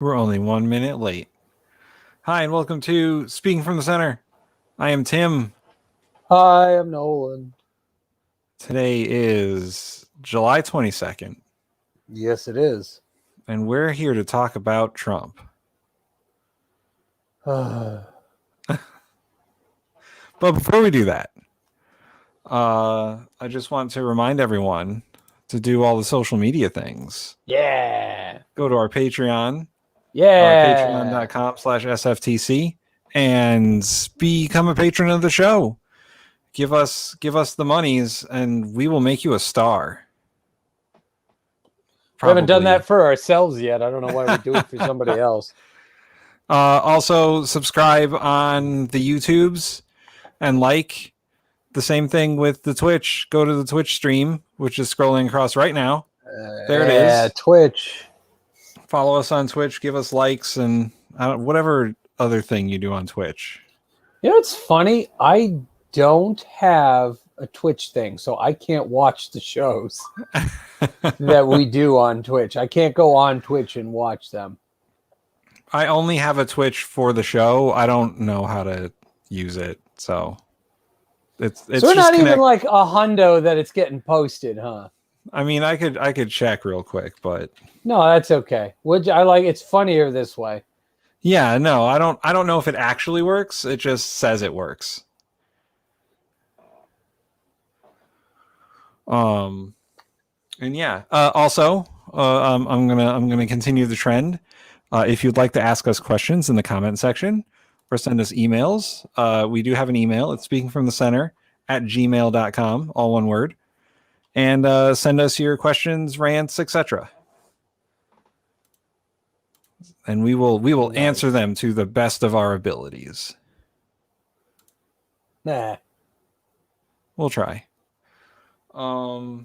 We're only 1 minute late. Hi, and welcome to Speaking from the Center. I am Tim. Hi, I'm Nolan. Today is July 22nd, Yes, it is. and we're here to talk about Trump. But before we do that, I just want to remind everyone to do all the social media things. Yeah. Go to our Patreon, Yeah. patreon.com/SFTC, and become a patron of the show. Give us the monies, and we will make you a star. We haven't done that for ourselves yet. I don't know why we do it for somebody else. Also, subscribe on the YouTubes and like. The same thing with the Twitch. Go to the Twitch stream, which is scrolling across right now. There it is. Twitch. Follow us on Twitch. Give us likes and whatever other thing you do on Twitch. You know, it's funny. I don't have a Twitch thing, so I can't watch the shows that we do on Twitch. I can't go on Twitch and watch them. I only have a Twitch for the show. I don't know how to use it, so it's so we're not even like a hundo that it's getting posted, huh? I mean, I could check real quick, but no, that's okay. I like it's funnier this way. Yeah, no, I don't know if it actually works. It just says it works. And yeah. Also, I'm gonna continue the trend. If you'd like to ask us questions in the comment section or send us emails, we do have an email. It's speakingfromthecenter@gmail.com, all one word. And send us your questions, rants, etc. And we will answer them to the best of our abilities. Nah. We'll try. So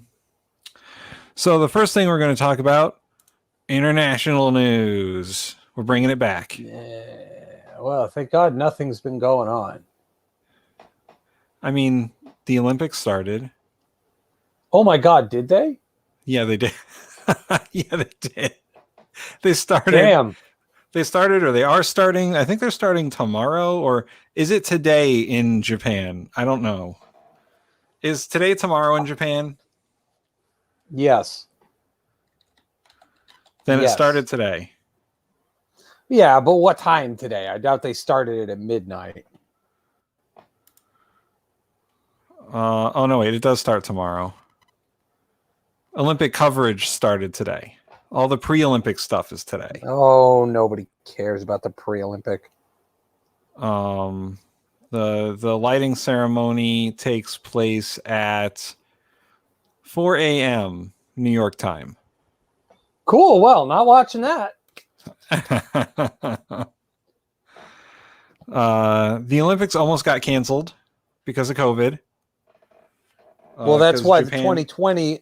the first thing we're going to talk about, international news. We're bringing it back. Yeah. Well, thank God nothing's been going on. I mean, the Olympics started. Oh my God, did they? Yeah, they did. Yeah, they did. They started. Damn. They started, or they are starting. I think they're starting tomorrow, or is it today in Japan? I don't know. Is today tomorrow in Japan? Yes. Then it started today. Yeah, but what time today? I doubt they started it at midnight. Oh no, wait, it does start tomorrow. Olympic coverage started today. All the pre-Olympic stuff is today. Oh, nobody cares about the pre-Olympic. The lighting ceremony takes place at 4 a.m. New York time. Cool. Well, not watching that. The Olympics almost got canceled because of COVID. Well, that's why Japan... the 2020.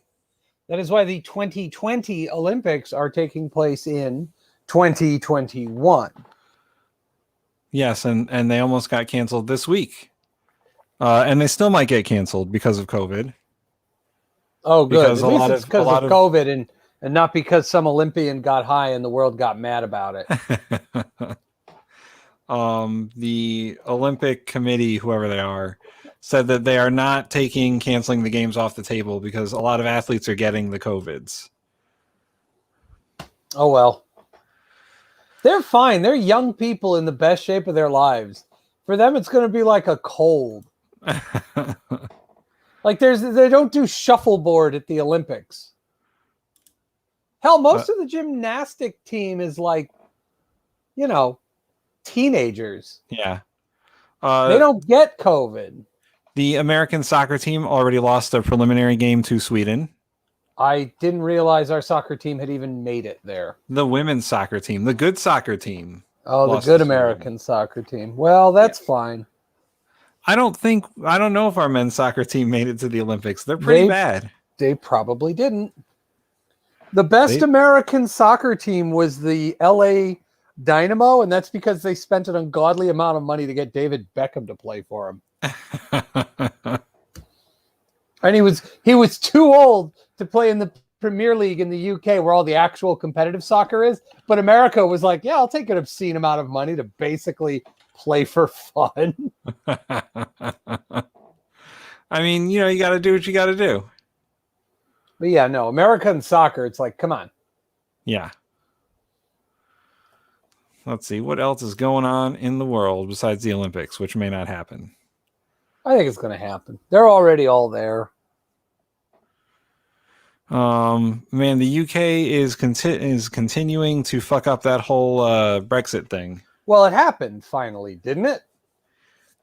That is why the 2020 Olympics are taking place in 2021. Yes, and they almost got canceled this week. And they still might get canceled because of COVID. Oh, good. Because at least it's because of COVID and not because some Olympian got high and the world got mad about it. The Olympic Committee, whoever they are, said that they are not canceling the games off the table because a lot of athletes are getting the COVIDs. Oh, well. They're fine. They're young people in the best shape of their lives. For them, it's going to be like a cold. Like they don't do shuffleboard at the Olympics. Hell, most of the gymnastic team is like, teenagers. Yeah. They don't get COVID. The American soccer team already lost a preliminary game to Sweden. I didn't realize our soccer team had even made it there. The women's soccer team, the good soccer team. Oh, the good American soccer team. Well, that's fine. I don't know if our men's soccer team made it to the Olympics. They're pretty bad. They probably didn't. The best American soccer team was the LA Dynamo, and that's because they spent an ungodly amount of money to get David Beckham to play for them. And he was too old to play in the Premier League in the UK where all the actual competitive soccer is. But America was like, yeah, I'll take an obscene amount of money to basically play for fun. I mean, you got to do what you got to do. But yeah, no, American soccer, it's like, come on. Yeah. Let's see. What else is going on in the world besides the Olympics, which may not happen? I think it's going to happen. They're already all there. Man, the UK is continuing to fuck up that whole Brexit thing. Well, it happened finally, didn't it?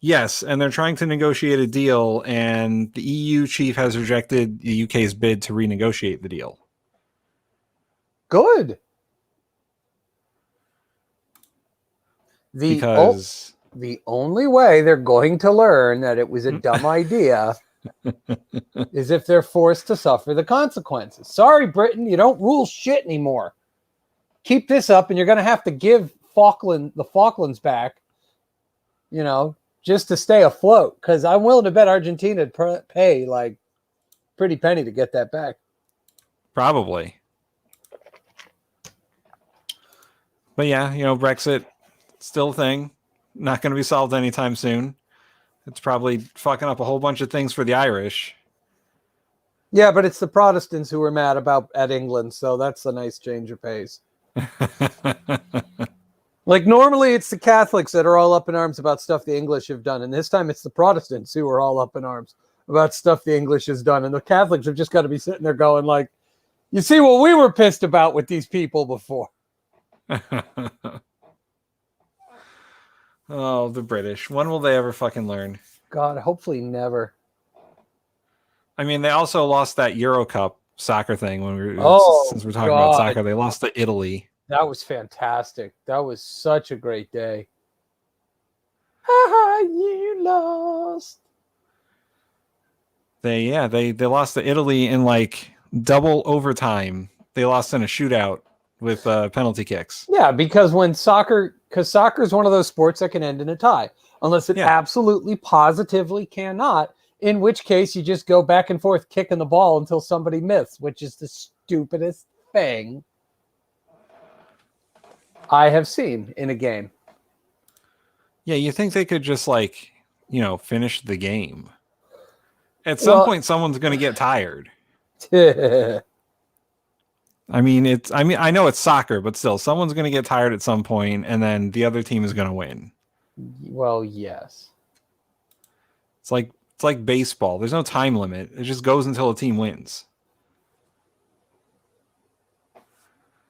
Yes, and they're trying to negotiate a deal, and the EU chief has rejected the UK's bid to renegotiate the deal. Good. Because the only way they're going to learn that it was a dumb idea is if they're forced to suffer the consequences. Sorry, Britain, you don't rule shit anymore. Keep this up, and you're going to have to give the Falklands back, just to stay afloat. Because I'm willing to bet Argentina would pay like pretty penny to get that back. Probably. But yeah, Brexit, still a thing. Not going to be solved anytime soon. It's probably fucking up a whole bunch of things for the Irish. Yeah, but it's the Protestants who are mad at England, so that's a nice change of pace. Like normally it's the Catholics that are all up in arms about stuff the English have done, and this time it's the Protestants who are all up in arms about stuff the English has done, and the Catholics have just got to be sitting there going like, you see what we were pissed about with these people before. Oh, the British. When will they ever fucking learn? God, hopefully never. I mean, they also lost that Euro Cup soccer thing since we're talking about soccer. They lost to Italy. That was fantastic. That was such a great day. Ha you lost. They lost to Italy in like double overtime. They lost in a shootout with penalty kicks. Yeah, because soccer is one of those sports that can end in a tie, unless it absolutely positively cannot, in which case you just go back and forth kicking the ball until somebody missed, which is the stupidest thing I have seen in a game. Yeah, you think they could just finish the game. At some point, someone's going to get tired. I know it's soccer, but still, someone's going to get tired at some point, and then the other team is going to win. Well, yes. It's like baseball. There's no time limit. It just goes until a team wins.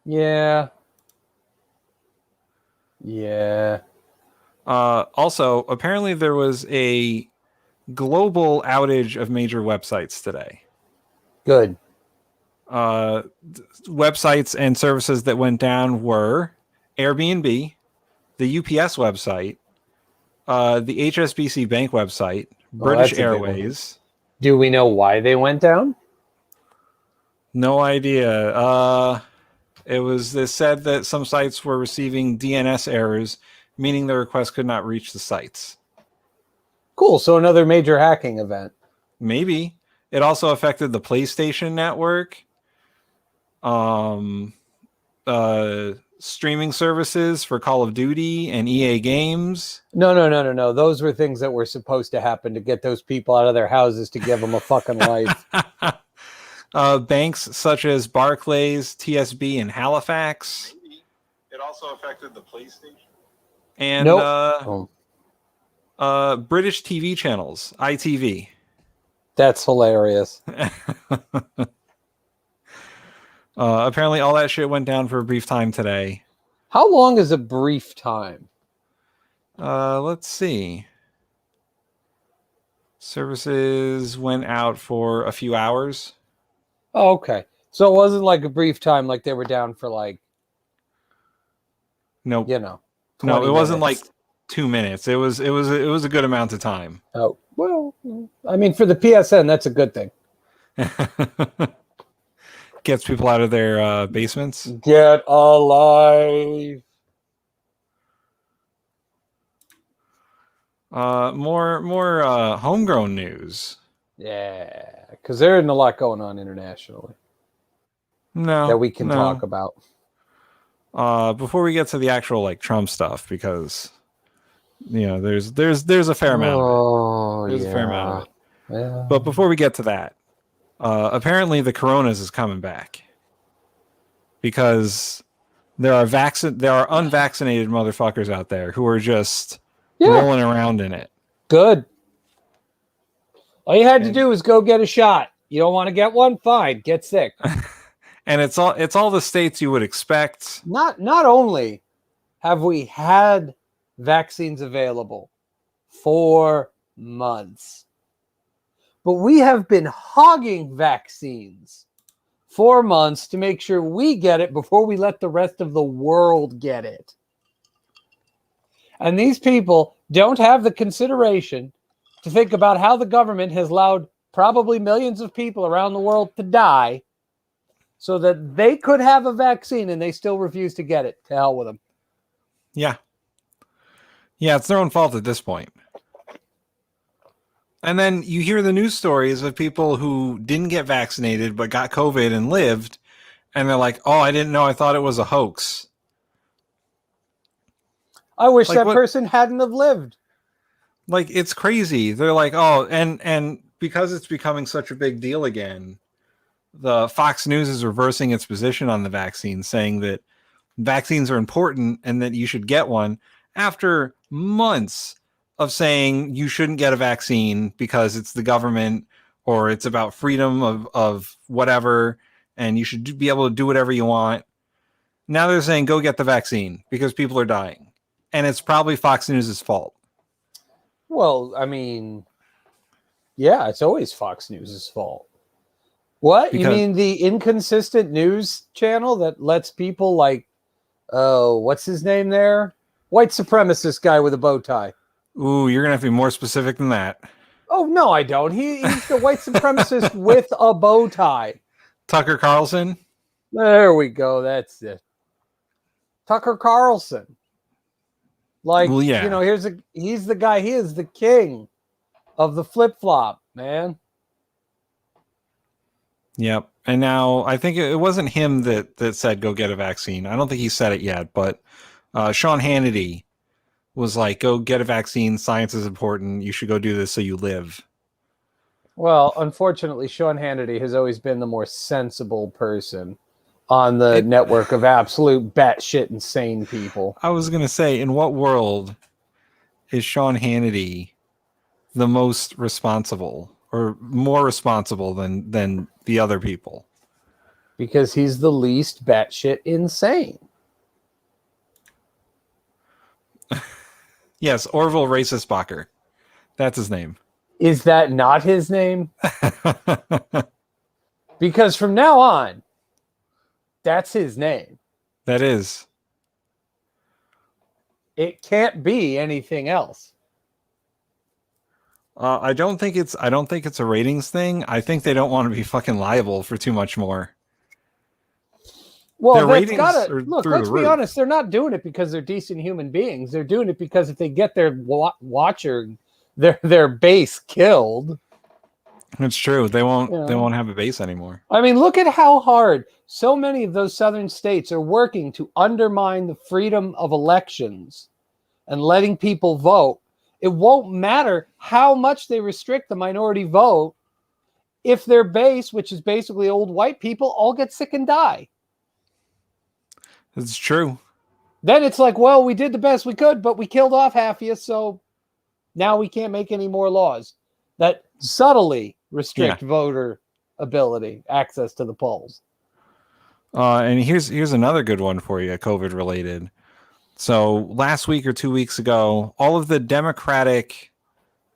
Yeah. Yeah. Also, apparently there was a global outage of major websites today. Good. Websites and services that went down were Airbnb, the UPS website, the HSBC Bank website, British Airways. Do we know why they went down? No idea. They said that some sites were receiving DNS errors, meaning the request could not reach the sites. Cool. So another major hacking event. Maybe. It also affected the PlayStation Network. Streaming services for Call of Duty and EA games. No. Those were things that were supposed to happen to get those people out of their houses to give them a fucking life. Banks such as Barclays, TSB, and Halifax. It also affected the PlayStation. And British TV channels, ITV. That's hilarious. Apparently all that shit went down for a brief time today. How long is a brief time? Let's see. Services went out for a few hours. Oh, okay. So it wasn't like a brief time, like they were down for nope. No, it wasn't like 2 minutes. It was a good amount of time. Oh, well, I mean, for the PSN, that's a good thing. Gets people out of their basements. Get alive. More homegrown news. Yeah, because there isn't a lot going on internationally. No, that we can no. talk about. Before we get to the actual like Trump stuff, because there's a fair amount of it. Oh, There's a fair amount of it. Yeah. But before we get to that, apparently the coronas is coming back because there are unvaccinated motherfuckers out there who are just rolling around in it. Good. All you had to do was go get a shot. You don't want to get one? Fine, get sick. And it's all the states you would expect. Not only have we had vaccines available for months, but we have been hogging vaccines for months to make sure we get it before we let the rest of the world get it. And these people don't have the consideration to think about how the government has allowed probably millions of people around the world to die so that they could have a vaccine and they still refuse to get it. To hell with them. Yeah. Yeah, it's their own fault at this point. And then you hear the news stories of people who didn't get vaccinated but got COVID and lived, and they're like, "Oh, I didn't know. I thought it was a hoax." I wish that person hadn't have lived. Like, it's crazy. They're like, "Oh," and because it's becoming such a big deal again, the Fox News is reversing its position on the vaccine, saying that vaccines are important and that you should get one after months of saying you shouldn't get a vaccine because it's the government or it's about freedom of whatever, and you should be able to do whatever you want. Now they're saying go get the vaccine because people are dying. And it's probably Fox News' fault. Well, I mean, yeah, it's always Fox News' fault. What? You mean the inconsistent news channel that lets people like, what's his name there? White supremacist guy with a bow tie. Ooh, you're going to have to be more specific than that. Oh, no, I don't. He's the white supremacist with a bow tie. Tucker Carlson? There we go. That's it. Tucker Carlson. Like, well, yeah. He's the guy. He is the king of the flip-flop, man. Yep. And now I think it wasn't him that said go get a vaccine. I don't think he said it yet, but Sean Hannity was like, go get a vaccine. Science is important. You should go do this so you live. Well, unfortunately, Sean Hannity has always been the more sensible person on the network of absolute batshit insane people. I was going to say, in what world is Sean Hannity the most responsible or more responsible than the other people? Because he's the least batshit insane. Yes, Orville Racist-Bacher. That's his name. Is that not his name? Because from now on, that's his name. That is. It can't be anything else. I don't think it's a ratings thing. I think they don't want to be fucking liable for too much more. Well, that's gotta look. Let's be honest. They're not doing it because they're decent human beings. They're doing it because if they get their watcher, their base killed. It's true. They won't. They won't have a base anymore. I mean, look at how hard so many of those southern states are working to undermine the freedom of elections and letting people vote. It won't matter how much they restrict the minority vote if their base, which is basically old white people, all get sick and die. It's true. Then it's like, well, we did the best we could, but we killed off half of you, so now we can't make any more laws that subtly restrict voter ability, access to the polls. And here's another good one for you, COVID related. So last week or 2 weeks ago, all of the Democratic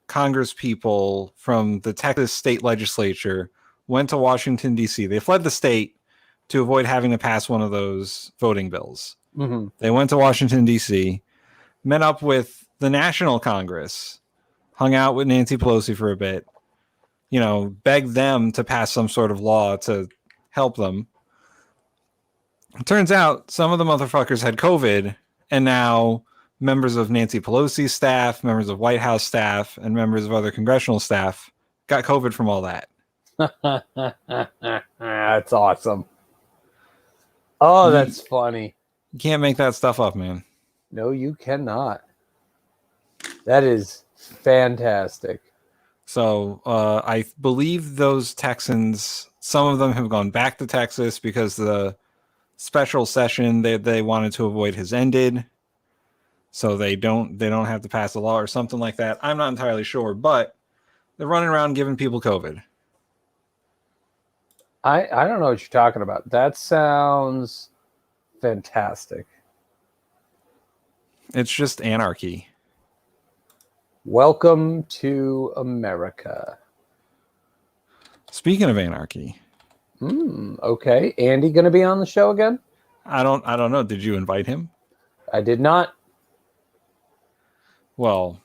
Congress people from the Texas state legislature went to Washington, D.C. They fled the state to avoid having to pass one of those voting bills. Mm-hmm. They went to Washington, D.C., met up with the National Congress, hung out with Nancy Pelosi for a bit, begged them to pass some sort of law to help them. It turns out some of the motherfuckers had COVID, and now members of Nancy Pelosi's staff, members of White House staff, and members of other congressional staff got COVID from all that. That's awesome. Oh, that's funny. You can't make that stuff up, man. No, you cannot. That is fantastic. So I believe those Texans, some of them have gone back to Texas because the special session they wanted to avoid has ended. So they don't have to pass a law or something like that. I'm not entirely sure, but they're running around giving people COVID. I don't know what you're talking about. That sounds fantastic. It's just anarchy. Welcome to America. Speaking of anarchy. Okay. Andy going to be on the show again? I don't know. Did you invite him? I did not. Well,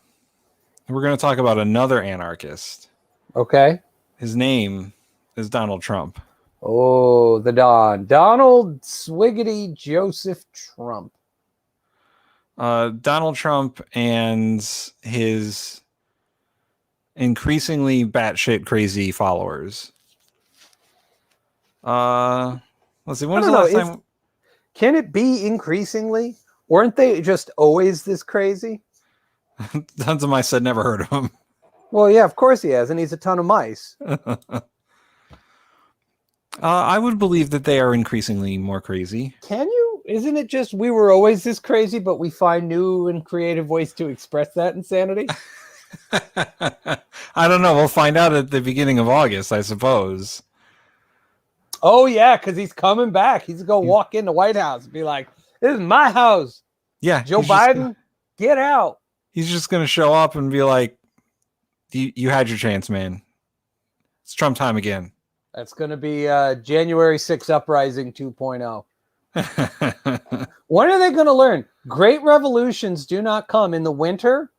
we're going to talk about another anarchist. Okay. His name is Donald Trump. Oh, the Don. Donald Swiggity Joseph Trump. Donald Trump and his increasingly batshit crazy followers. Let's see. When was the last time? Can it be increasingly? Weren't they just always this crazy? Tons of mice said never heard of him. Well, yeah, of course he has, and he's a ton of mice. I would believe that they are increasingly more crazy. Can you? Isn't it just we were always this crazy, but we find new and creative ways to express that insanity? I don't know. We'll find out at the beginning of August, I suppose. Oh, yeah, because he's coming back. He's going to walk in the White House and be like, this is my house. Yeah. Joe Biden, get out. He's just going to show up and be like, you had your chance, man. It's Trump time again. That's going to be January 6th Uprising 2.0. When are they going to learn? Great revolutions do not come in the winter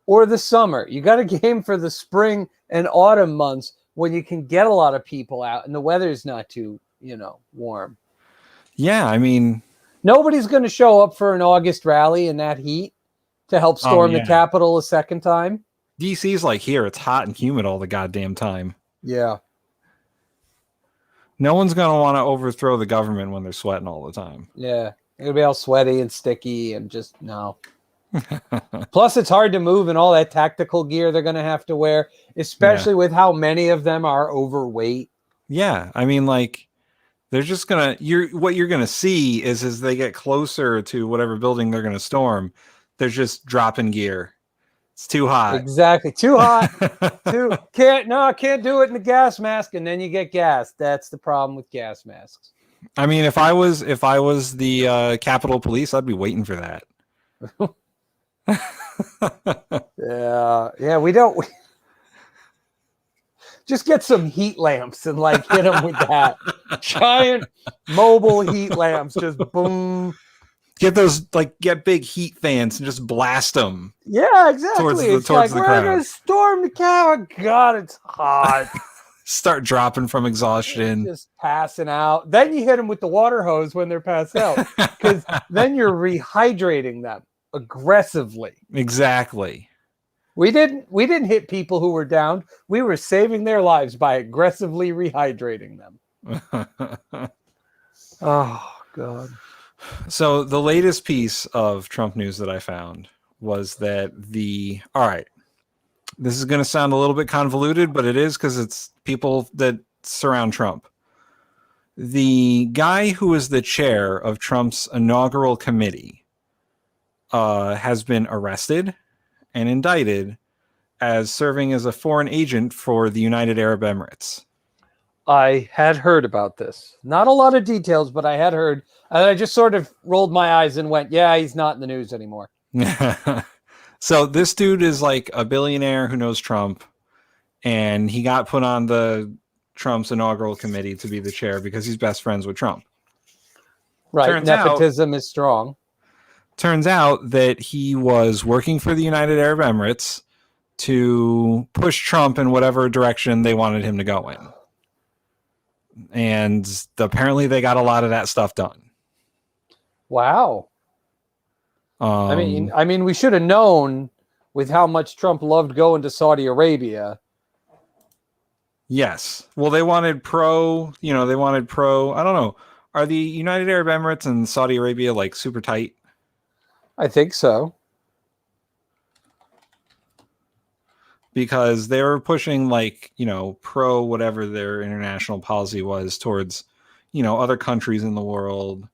or the summer. You got to game for the spring and autumn months when you can get a lot of people out and the weather's not too, warm. Yeah, I mean, nobody's going to show up for an August rally in that heat to help storm the Capitol a second time. DC's like here. It's hot and humid all the goddamn time. Yeah. No one's going to want to overthrow the government when they're sweating all the time. Yeah. It'll be all sweaty and sticky and just no. Plus, it's hard to move in all that tactical gear they're going to have to wear, especially with how many of them are overweight. Yeah. I mean, like, they're just going to, what you're going to see is as they get closer to whatever building they're going to storm, they're just dropping gear. It's too hot. Exactly. Too hot. I can't do it in the gas mask. And then you get gas. That's the problem with gas masks. I mean, if I was the Capitol Police, I'd be waiting for that. Yeah. We don't. Just get some heat lamps and hit them with that giant mobile heat lamps. Just boom. Get those get big heat fans and just blast them. Yeah, exactly. Towards the we're crowd. gonna storm the cow. God, it's hot. Start dropping from exhaustion. Just passing out. Then you hit them with the water hose when they're passed out, because then you're rehydrating them aggressively. Exactly. We didn't hit people who were down. We were saving their lives by aggressively rehydrating them. Oh God. So the latest piece of Trump news that I found was that all right, this is going to sound a little bit convoluted, but it is because it's people that surround Trump. The guy who is the chair of Trump's inaugural committee has been arrested and indicted as serving as a foreign agent for the United Arab Emirates. I had heard about this. Not a lot of details, but I had heard. And I just sort of rolled my eyes and went, yeah, he's not in the news anymore. So this dude is like a billionaire who knows Trump, and he got put on the Trump's inaugural committee to be the chair because he's best friends with Trump. Right. Nepotism is strong. Turns out that he was working for the United Arab Emirates to push Trump in whatever direction they wanted him to go in. And apparently they got a lot of that stuff done. Wow. I mean, we should have known with how much Trump loved going to Saudi Arabia. Yes. Well, they wanted pro, I don't know. Are the United Arab Emirates and Saudi Arabia like super tight? I think so. Because they were pushing like, pro whatever their international policy was towards, other countries in the world.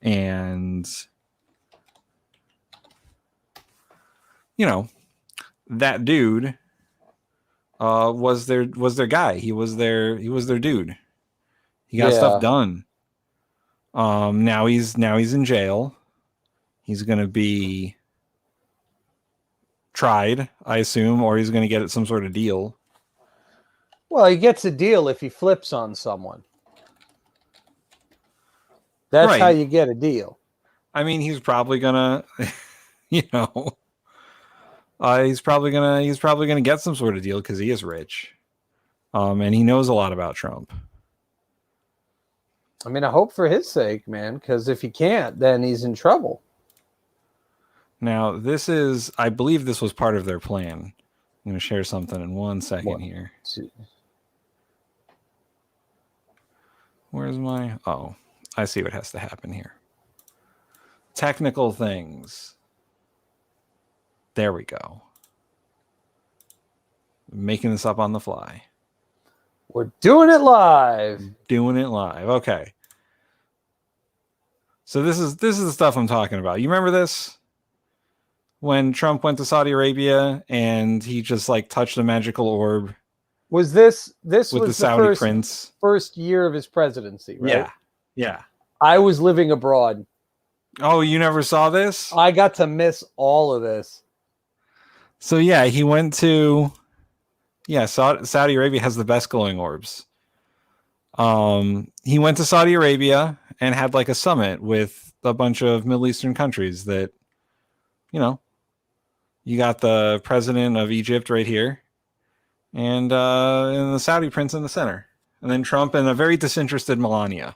And, that dude was their guy. He was their dude. He got stuff done. Now he's in jail. He's gonna be tried, I assume, or he's gonna get some sort of deal. Well, he gets a deal if he flips on someone. That's right. how you get a deal. I mean, he's probably gonna, he's probably gonna get some sort of deal because he is rich, and he knows a lot about Trump. I mean, I hope for his sake, man, because if he can't, then he's in trouble. Now, I believe this was part of their plan. I'm going to share something in 1 second here. Where's my... Oh, I see what has to happen here. Technical things. There we go. Making this up on the fly. We're doing it live. Okay. So this is the stuff I'm talking about. You remember this? When Trump went to Saudi Arabia and he just like touched a magical orb. Was this with the Saudi prince? First year of his presidency, right? Yeah. I was living abroad. Oh, you never saw this? I got to miss all of this. So yeah, he went to Saudi Arabia has the best glowing orbs. He went to Saudi Arabia and had like a summit with a bunch of Middle Eastern countries that, you got the president of Egypt right here and the Saudi prince in the center. And then Trump and a very disinterested Melania.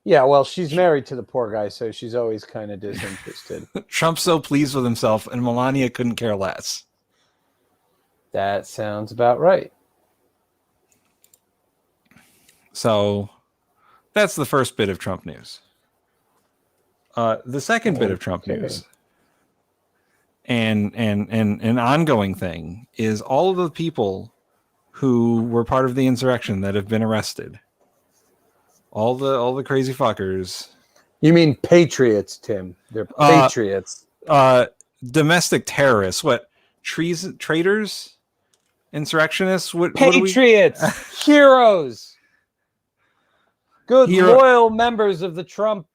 Yeah, well, she's married to the poor guy, so she's always kind of disinterested. Trump's so pleased with himself, and Melania couldn't care less. That sounds about right. So that's the first bit of Trump news. The second bit of Trump news and an ongoing thing is all of the people who were part of the insurrection that have been arrested. All the crazy fuckers. You mean patriots, Tim? They're patriots. Domestic terrorists. What? Traitors? Insurrectionists? Patriots! Heroes! Good, loyal members of the Trump.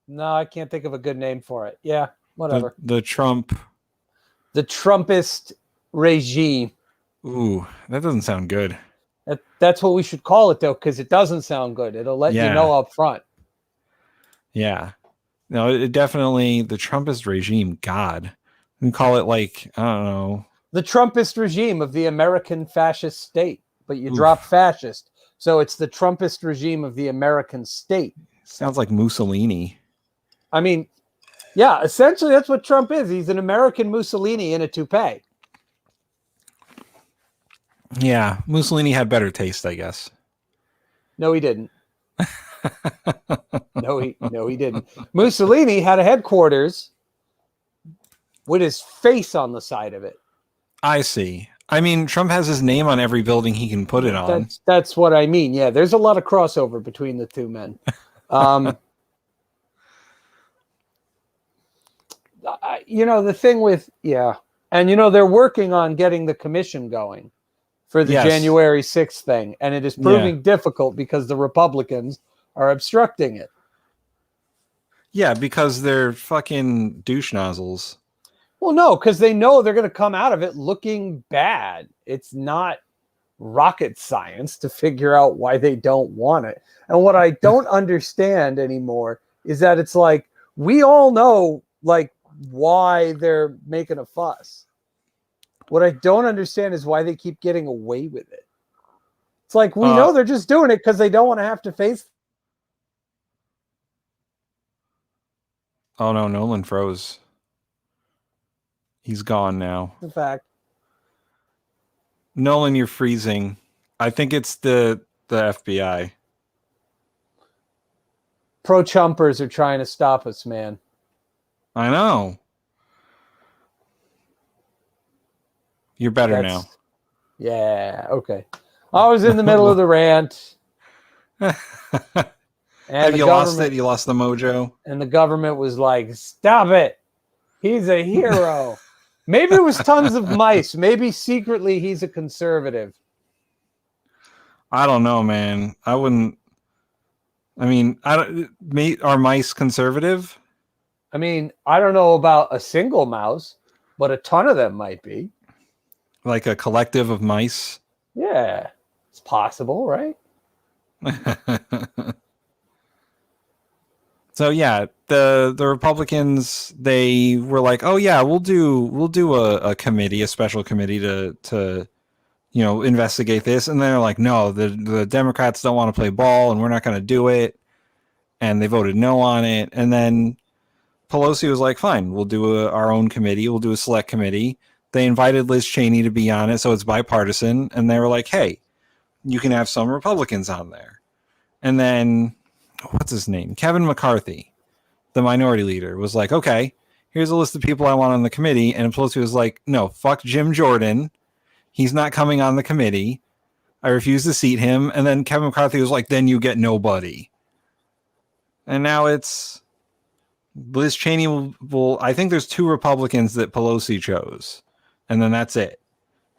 No, I can't think of a good name for it. Yeah, whatever. The Trump. The Trumpist regime. Ooh, that doesn't sound good. That's what we should call it, though, because it doesn't sound good. It'll let you know up front. Yeah. No, it definitely, the Trumpist regime, God. We can call it like, I don't know. The Trumpist regime of the American fascist state. But you drop fascist. So it's the Trumpist regime of the American state. Sounds like Mussolini. I mean, yeah, essentially that's what Trump is. He's an American Mussolini in a toupee. Yeah, Mussolini had better taste, I guess. No, he didn't. No, he didn't. Mussolini had a headquarters with his face on the side of it. I see. I mean, Trump has his name on every building he can put it on. That's what I mean. Yeah, there's a lot of crossover between the two men. The thing with, and they're working on getting the commission going for the January 6th thing, and it is proving difficult because the Republicans are obstructing it. Yeah, because they're fucking douche nozzles. Well, no, because they know they're going to come out of it looking bad. It's not rocket science to figure out why they don't want it. And what I don't understand anymore is that it's like, we all know, like, why they're making a fuss. What I don't understand is why they keep getting away with it. It's like, we know they're just doing it because they don't want to have to face. Oh no, Nolan froze. He's gone now. In fact, Nolan, you're freezing. I think it's the the FBI. Pro-Chumpers are trying to stop us, man. I know. You're better now. Yeah, okay. I was in the middle of the rant. Have And you lost it? You lost the mojo? And the government was like, stop it. He's a hero. Maybe it was tons of mice. Maybe secretly he's a conservative. I don't know, man. I wouldn't. I mean, are mice conservative? I mean, I don't know about a single mouse, but a ton of them might be. Like a collective of mice? Yeah, it's possible, right? So yeah, the Republicans, they were like, oh yeah, we'll do a committee, a special committee to investigate this, and they're like, no, the Democrats don't want to play ball, and we're not going to do it, and they voted no on it, and then Pelosi was like, fine, we'll do our own committee, we'll do a select committee. They invited Liz Cheney to be on it, so it's bipartisan, and they were like, hey, you can have some Republicans on there, and then what's his name? Kevin McCarthy, the minority leader, was like, okay, here's a list of people I want on the committee. And Pelosi was like, no, fuck Jim Jordan. He's not coming on the committee. I refuse to seat him. And then Kevin McCarthy was like, then you get nobody. And now it's Liz Cheney will I think there's 2 Republicans that Pelosi chose. And then that's it.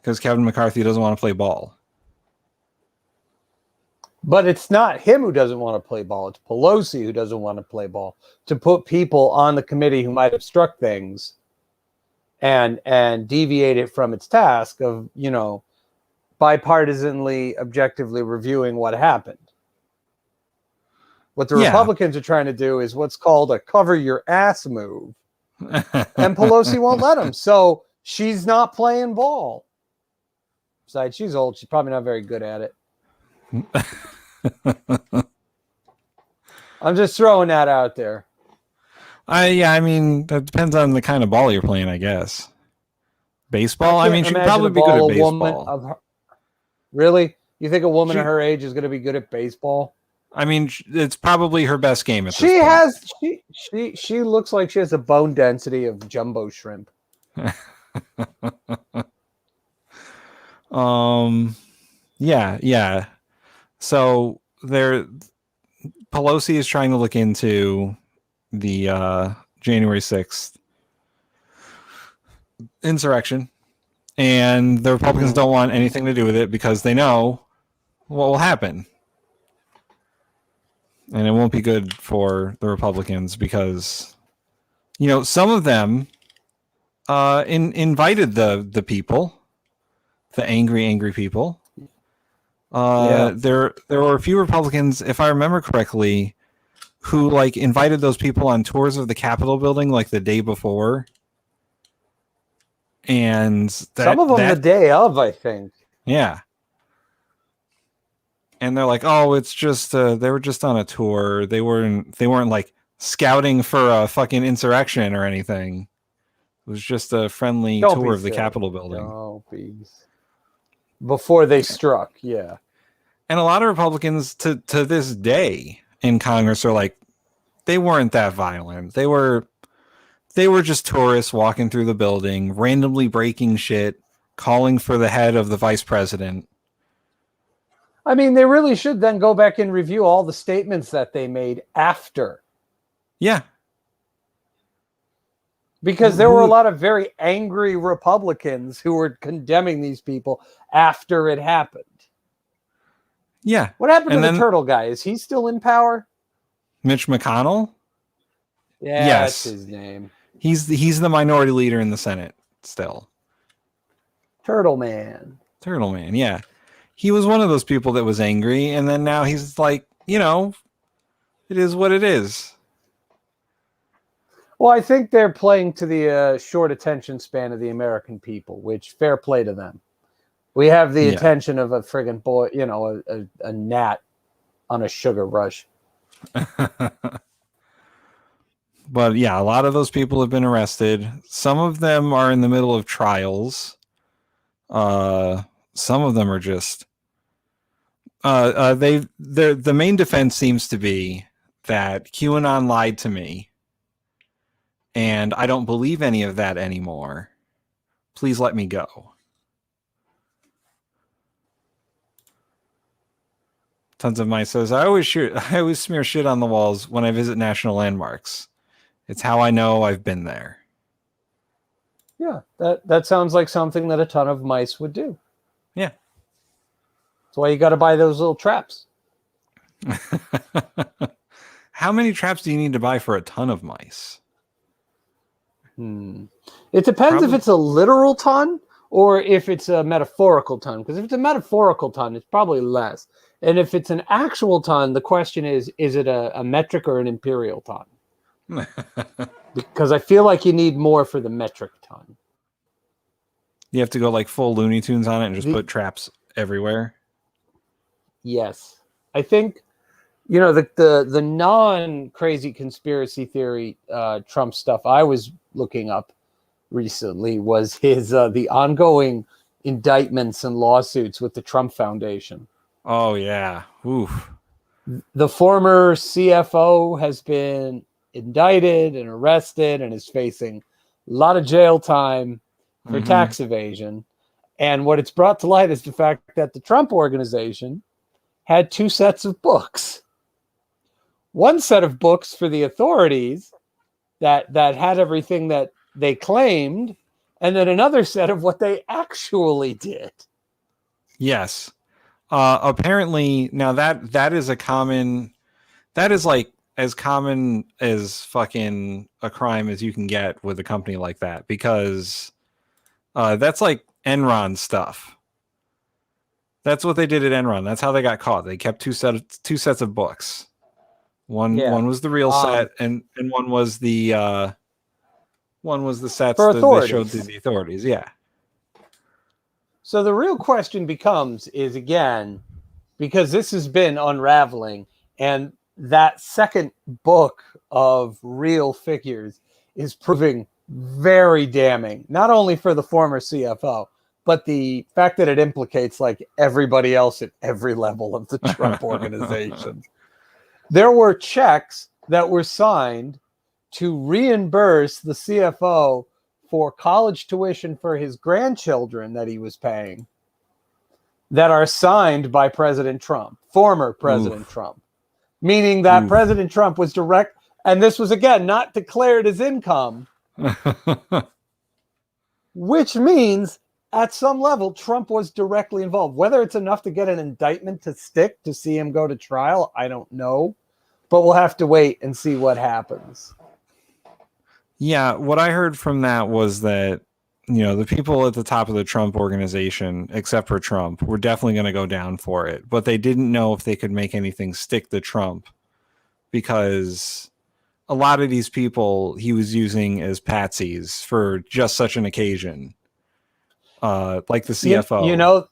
Because Kevin McCarthy doesn't want to play ball. But it's not him who doesn't want to play ball. It's Pelosi who doesn't want to play ball. To put people on the committee who might obstruct things and deviate it from its task of, bipartisanly, objectively reviewing what happened. What the Republicans are trying to do is what's called a cover your ass move. And Pelosi won't let them. So she's not playing ball. Besides, she's old. She's probably not very good at it. I'm just throwing that out there. I mean, that depends on the kind of ball you're playing, I guess. Baseball? I mean, she could probably be good at baseball. Really? You think a woman of her age is going to be good at baseball? I mean, it's probably her best game at this point. She looks like she has a bone density of jumbo shrimp. Yeah. So Pelosi is trying to look into the January 6th insurrection, and the Republicans don't want anything to do with it because they know what will happen. And it won't be good for the Republicans because, some of them invited the people, the angry people. There were a few Republicans, if I remember correctly, who invited those people on tours of the Capitol building the day before. And some of them the day of, I think. Yeah. And they're like, oh, it's just they were just on a tour. They weren't scouting for a fucking insurrection or anything. It was just a friendly tour of the Capitol building. Oh, before they struck, yeah. And a lot of Republicans to this day in Congress are like, they weren't that violent. They were just tourists walking through the building, randomly breaking shit, calling for the head of the vice president. I mean, they really should then go back and review all the statements that they made after. Yeah. Because there were a lot of very angry Republicans who were condemning these people after it happened. Yeah. What happened to the turtle guy? Is he still in power? Mitch McConnell? Yeah, yes. That's his name. He's the minority leader in the Senate still. Turtle Man, yeah. He was one of those people that was angry, and then now he's like, it is what it is. Well, I think they're playing to the short attention span of the American people, which fair play to them. We have the attention of a friggin' boy, a gnat on a sugar rush. But yeah, a lot of those people have been arrested. Some of them are in the middle of trials. Some of them are just The main defense seems to be that QAnon lied to me, and I don't believe any of that anymore. Please let me go. Tons of Mice says, I always smear shit on the walls when I visit national landmarks. It's how I know I've been there. Yeah, that sounds like something that a ton of mice would do. Yeah. That's why you got to buy those little traps. How many traps do you need to buy for a ton of mice? It depends Probably. if it's a literal ton or if it's a metaphorical ton. Because if it's a metaphorical ton, it's probably less. And if it's an actual ton, the question is it a metric or an imperial ton? Because I feel like you need more for the metric ton. You have to go like full Looney Tunes on it and just put traps everywhere. Yes. I think, the non-crazy conspiracy theory Trump stuff I was looking up recently was his the ongoing indictments and lawsuits with the Trump Foundation. Oh, yeah. Oof. The former CFO has been indicted and arrested and is facing a lot of jail time for tax evasion. And what it's brought to light is the fact that the Trump organization had 2 sets of books. One set of books for the authorities that had everything that they claimed, and then another set of what they actually did. Yes. Apparently, now that is like as common as fucking a crime as you can get with a company like that, because that's like Enron stuff. That's what they did at Enron. That's how they got caught. They kept two sets of books. One was the real set, and one was the sets that they showed to the authorities. Yeah. So the real question becomes is, again, because this has been unraveling, and that second book of real figures is proving very damning, not only for the former CFO, but the fact that it implicates like everybody else at every level of the Trump organization. There were checks that were signed to reimburse the CFO for college tuition for his grandchildren that he was paying, that are signed by President Trump, former President Trump, meaning that President Trump was direct, and this was, again, not declared as income, which means at some level Trump was directly involved. Whether it's enough to get an indictment to stick to see him go to trial, I don't know, but we'll have to wait and see what happens. Yeah, what I heard from that was that, the people at the top of the Trump organization, except for Trump, were definitely going to go down for it. But they didn't know if they could make anything stick to Trump, because a lot of these people he was using as patsies for just such an occasion. Like the CFO.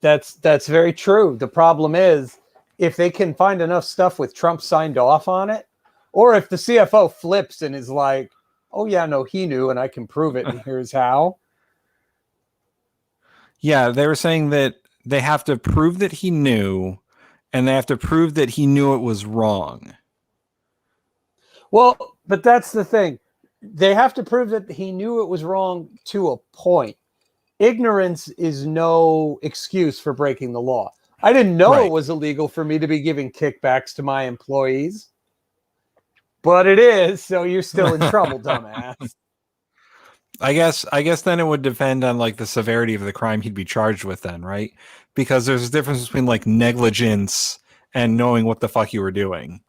That's very true. The problem is, if they can find enough stuff with Trump signed off on it, or if the CFO flips and is like, oh, yeah, no, he knew, and I can prove it, and here's how. Yeah, they were saying that they have to prove that he knew, and they have to prove that he knew it was wrong. Well, but that's the thing. They have to prove that he knew it was wrong to a point. Ignorance is no excuse for breaking the law. I didn't know it was illegal for me to be giving kickbacks to my employees. But it is, so you're still in trouble, dumbass. I guess then it would depend on like the severity of the crime he'd be charged with then, right? Because there's a difference between like negligence and knowing what the fuck you were doing.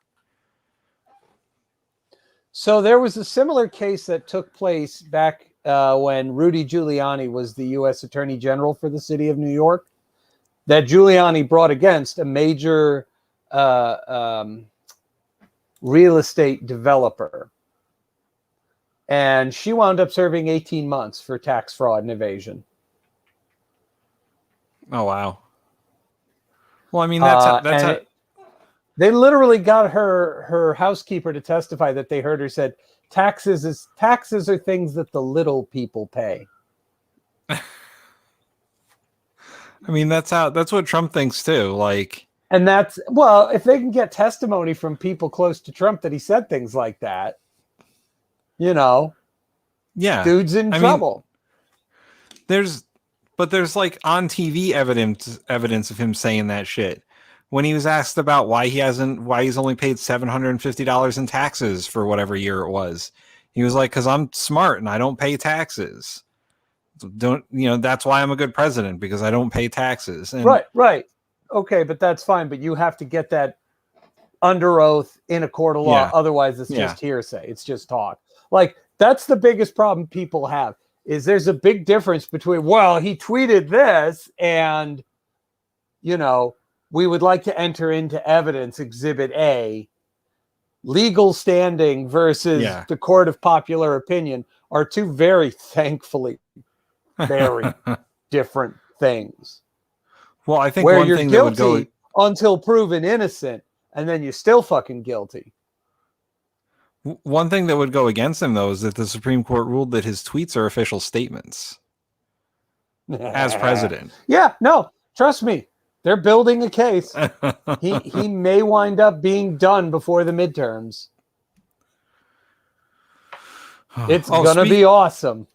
So there was a similar case that took place back when Rudy Giuliani was the U.S. Attorney General for the city of New York, that Giuliani brought against a major real estate developer. And she wound up serving 18 months for tax fraud and evasion. Oh, wow. Well, I mean, they literally got her housekeeper to testify that they heard her said, taxes are things that the little people pay. I mean, that's what Trump thinks too. Like, And that's, well, if they can get testimony from people close to Trump that he said things like that, you know, yeah. dude's in I mean, trouble. there's like on TV evidence of him saying that shit. When he was asked about why he's only paid $750 in taxes for whatever year it was, he was like, "Because I'm smart and I don't pay taxes. That's why I'm a good president, because I don't pay taxes." And Right. Okay, but that's fine. But you have to get that under oath in a court of law. yeah, Otherwise, it's just hearsay. It's just talk. Like, that's the biggest problem people have, is there's a big difference between, well, he tweeted this and, we would like to enter into evidence exhibit A. Legal standing versus the court of popular opinion are two very, thankfully, very different things. Well, I think where one you're thing guilty that would go until proven innocent, and then you're still fucking guilty. One thing that would go against him, though, is that the Supreme Court ruled that his tweets are official statements as president. Yeah, no, trust me. They're building a case. He may wind up being done before the midterms. It's gonna be awesome.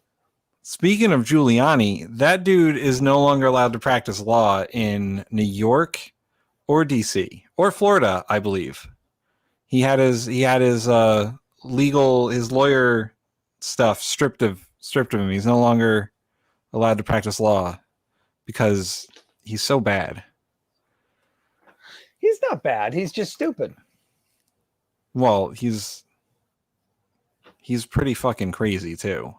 Speaking of Giuliani, that dude is no longer allowed to practice law in New York or DC or Florida, I believe. He had his lawyer stuff stripped of him. He's no longer allowed to practice law because he's so bad. He's not bad. He's just stupid. Well, he's pretty fucking crazy too.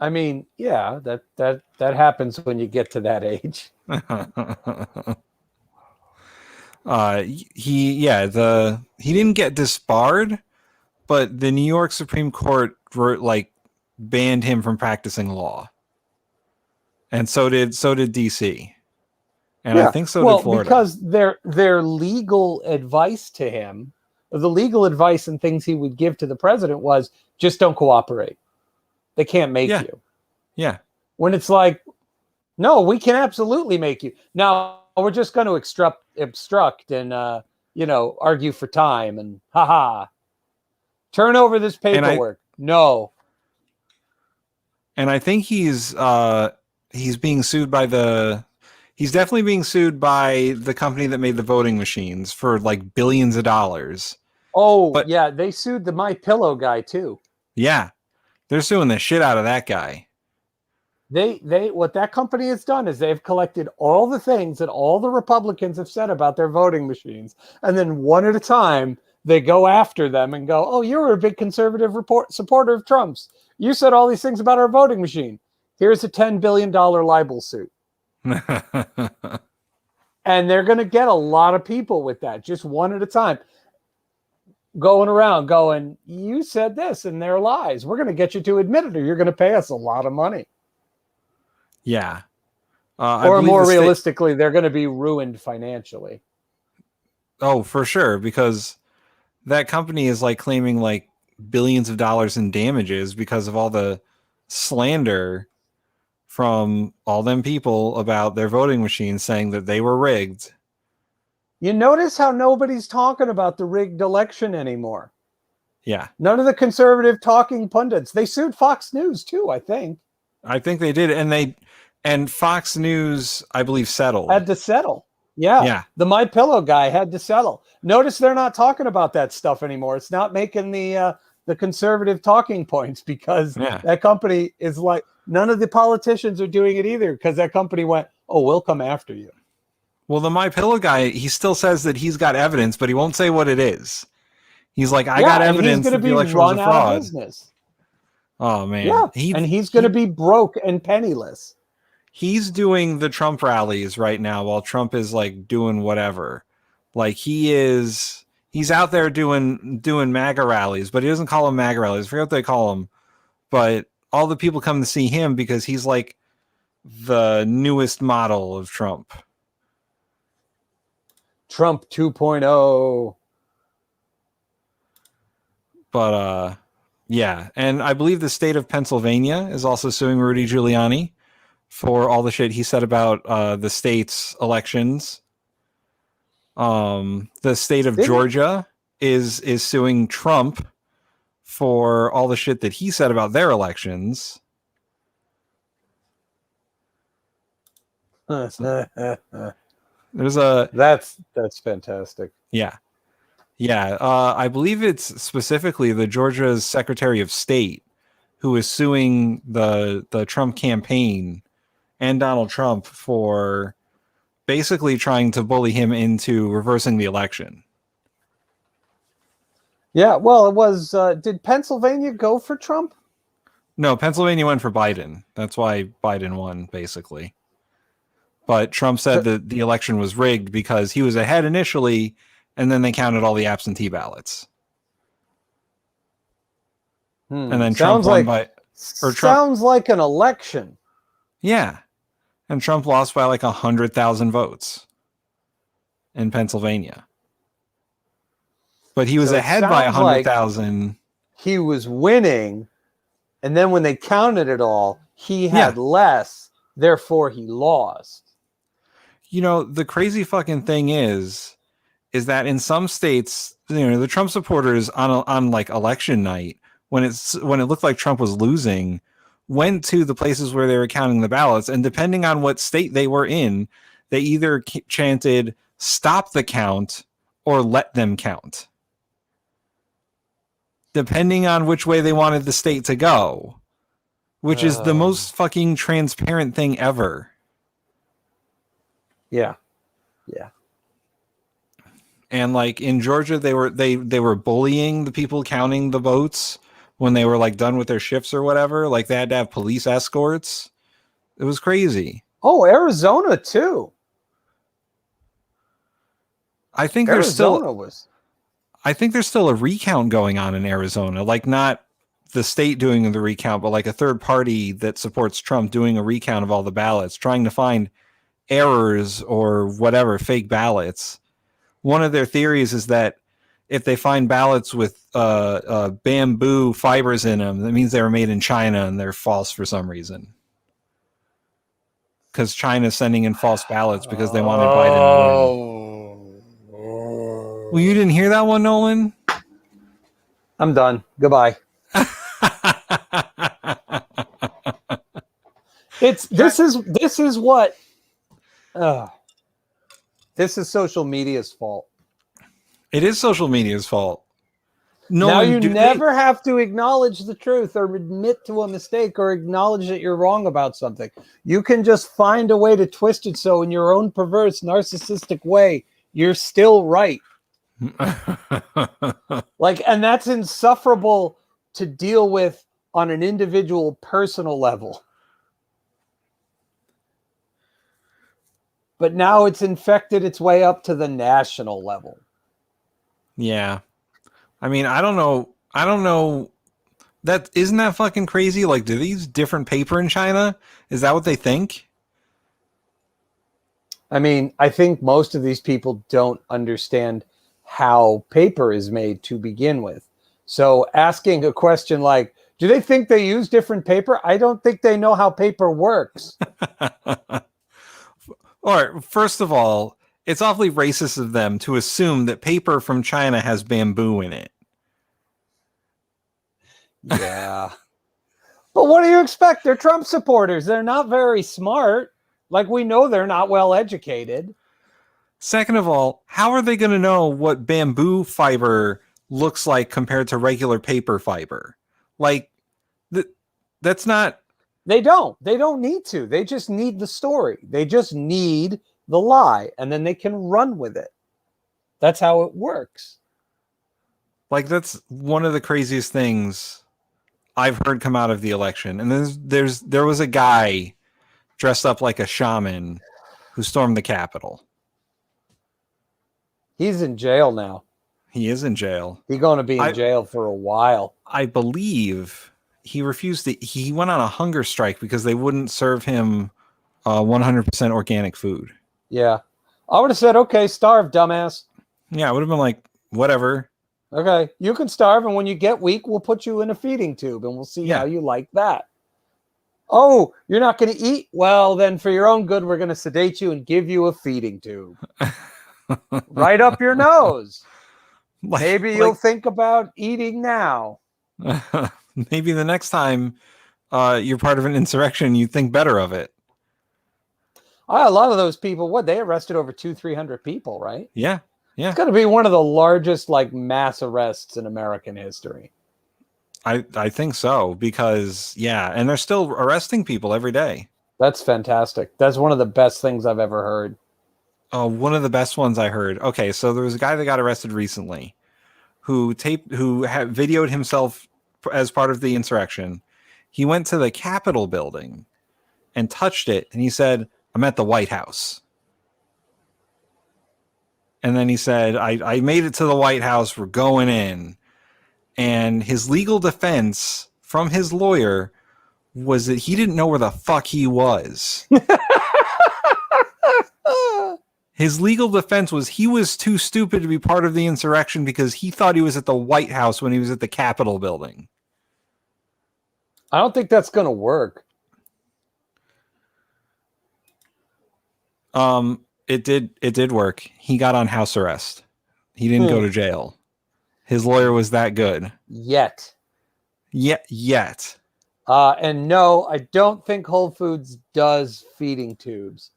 I mean, yeah, that happens when you get to that age. He didn't get disbarred, but the New York Supreme Court banned him from practicing law, and so did DC, and I think so did Florida. Because their legal advice to him, the legal advice and things he would give to the president was just don't cooperate. They can't make you. Yeah. When it's like, no, we can absolutely make you. Now we're just going to obstruct and argue for time and turn over this paperwork. No. And I think he's being sued by he's definitely being sued by the company that made the voting machines for like billions of dollars. Oh, but yeah, they sued the My Pillow guy too. Yeah. They're suing the shit out of that guy. They what that company has done is they've collected all the things that all the Republicans have said about their voting machines, and then one at a time they go after them and go, "Oh, you were a big conservative supporter of Trump's. You said all these things about our voting machine. Here's a $10 billion libel suit." And they're going to get a lot of people with that, just one at a time, going around going, "You said this and they're lies. We're going to get you to admit it, or you're going to pay us a lot of money." Yeah. Or more realistically, they're going to be ruined financially. Oh, for sure. Because that company is like claiming like billions of dollars in damages because of all the slander from all them people about their voting machines saying that they were rigged. You notice how nobody's talking about the rigged election anymore. Yeah. None of the conservative talking pundits. They sued Fox News too, I think. I think they did. And Fox News, I believe, settled. Had to settle. Yeah. The My Pillow guy had to settle. Notice they're not talking about that stuff anymore. It's not making the conservative talking points because that company is like, none of the politicians are doing it either because that company went, "Oh, we'll come after you." Well, the My Pillow guy, he still says that he's got evidence, but he won't say what it is. He's like, I got evidence that the election was a fraud. Oh, man. Yeah, and he's going to be broke and penniless. He's doing the Trump rallies right now while Trump is like doing whatever. Like he's out there doing MAGA rallies, but he doesn't call them MAGA rallies. I forget what they call them. But all the people come to see him because he's like the newest model of Trump. Trump 2.0. But yeah, and I believe the state of Pennsylvania is also suing Rudy Giuliani for all the shit he said about the state's elections. The state of Georgia is suing Trump for all the shit that he said about their elections. There's a that's fantastic. Yeah. I believe it's specifically the Georgia's Secretary of State who is suing the Trump campaign and Donald Trump for basically trying to bully him into reversing the election. Yeah, well, it was. Did Pennsylvania go for Trump? No, Pennsylvania went for Biden. That's why Biden won, basically. But Trump said that the election was rigged because he was ahead initially, and then they counted all the absentee ballots. And then Trump won sounds like an election. Yeah. And Trump lost by like 100,000 votes in Pennsylvania. But he was ahead by 100,000. Like he was winning, and then when they counted it all, he had less, therefore he lost. You know, the crazy fucking thing is that in some states, you know, the Trump supporters on like election night, when it looked like Trump was losing, went to the places where they were counting the ballots, and depending on what state they were in, they either chanted "stop the count" or "let them count," depending on which way they wanted the state to go, which is the most fucking transparent thing ever. Yeah. And like in Georgia, they were bullying the people counting the votes when they were like done with their shifts or whatever. Like they had to have police escorts. It was crazy. Oh, Arizona too. I think there's still a recount going on in Arizona. Like not the state doing the recount, but like a third party that supports Trump doing a recount of all the ballots, trying to find errors or whatever, fake ballots. One of their theories is that if they find ballots with bamboo fibers in them, that means they were made in China and they're false for some reason. Because China's sending in false ballots because they wanted Biden to win. Well, you didn't hear that one, Nolan? I'm done. Goodbye. This is social media's fault. It is social media's fault. Now you never have to acknowledge the truth or admit to a mistake or acknowledge that you're wrong about something. You can just find a way to twist it so in your own perverse, narcissistic way, you're still right. And that's insufferable to deal with on an individual, personal level. But now it's infected its way up to the national level. Yeah. I mean, I don't know. Isn't that fucking crazy? Like, do they use different paper in China? Is that what they think? I mean, I think most of these people don't understand how paper is made to begin with. So asking a question like, do they think they use different paper? I don't think they know how paper works. All right, first of all, it's awfully racist of them to assume that paper from China has bamboo in it. Yeah. But what do you expect? They're Trump supporters. They're not very smart. Like, we know they're not well educated. Second of all, how are they going to know what bamboo fiber looks like compared to regular paper fiber? Like, that's not... They don't need to. They just need the story. They just need the lie, and then they can run with it. That's how it works. Like, that's one of the craziest things I've heard come out of the election. And there was a guy dressed up like a shaman who stormed the Capitol. He's in jail now. He is in jail. He's going to be in jail for a while. I believe he refused to. He went on a hunger strike because they wouldn't serve him 100% organic food. Yeah. I would have said, okay, starve, dumbass. Yeah, I would have been like, whatever. Okay, you can starve, and when you get weak, we'll put you in a feeding tube, and we'll see how you like that. Oh, you're not going to eat? Well, then for your own good, we're going to sedate you and give you a feeding tube. Right up your nose. Maybe you'll think about eating now. Maybe the next time you're part of an insurrection, you think better of it. A lot of those people, they arrested over 200-300 people, right? Yeah. It's going to be one of the largest mass arrests in American history. I think so, because and they're still arresting people every day. That's fantastic. That's one of the best things I've ever heard. One of the best ones I heard. Okay, so there was a guy that got arrested recently who had videoed himself as part of the insurrection. He went to the Capitol building and touched it, and he said, "I'm at the White House." And then he said, I made it to the White House. We're going in. And his legal defense from his lawyer was that he didn't know where the fuck he was. His legal defense was he was too stupid to be part of the insurrection because he thought he was at the White House when he was at the Capitol building. I don't think that's going to work. It did work. He got on house arrest. He didn't go to jail. His lawyer was that good. Yet. And no, I don't think Whole Foods does feeding tubes.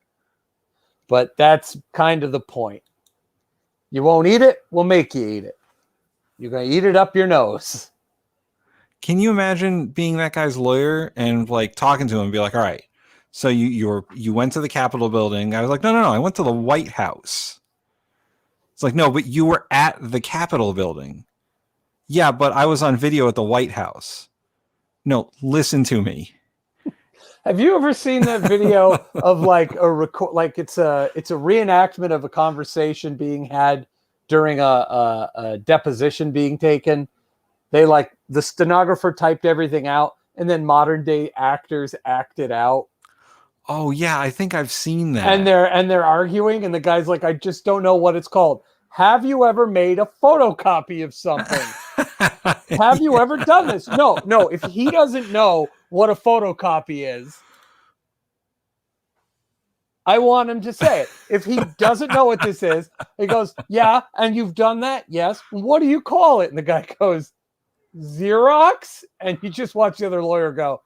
But that's kind of the point. You won't eat it, we'll make you eat it. You're going to eat it up your nose. Can you imagine being that guy's lawyer and talking to him and be like, all right, so you went to the Capitol building. I was like, no, I went to the White House. It's like, no, but you were at the Capitol building. Yeah, but I was on video at the White House. No, listen to me. Have you ever seen that video of it's a reenactment of a conversation being had during a deposition being taken? They the stenographer typed everything out and then modern day actors acted out. Oh yeah, I think I've seen that. And they're arguing, and the guy's like, I just don't know what it's called. Have you ever made a photocopy of something? Have you ever done this? No. If he doesn't know what a photocopy is, I want him to say it. If he doesn't know what this is, he goes, yeah, and you've done that? Yes. What do you call it? And the guy goes, Xerox? And you just watch the other lawyer go,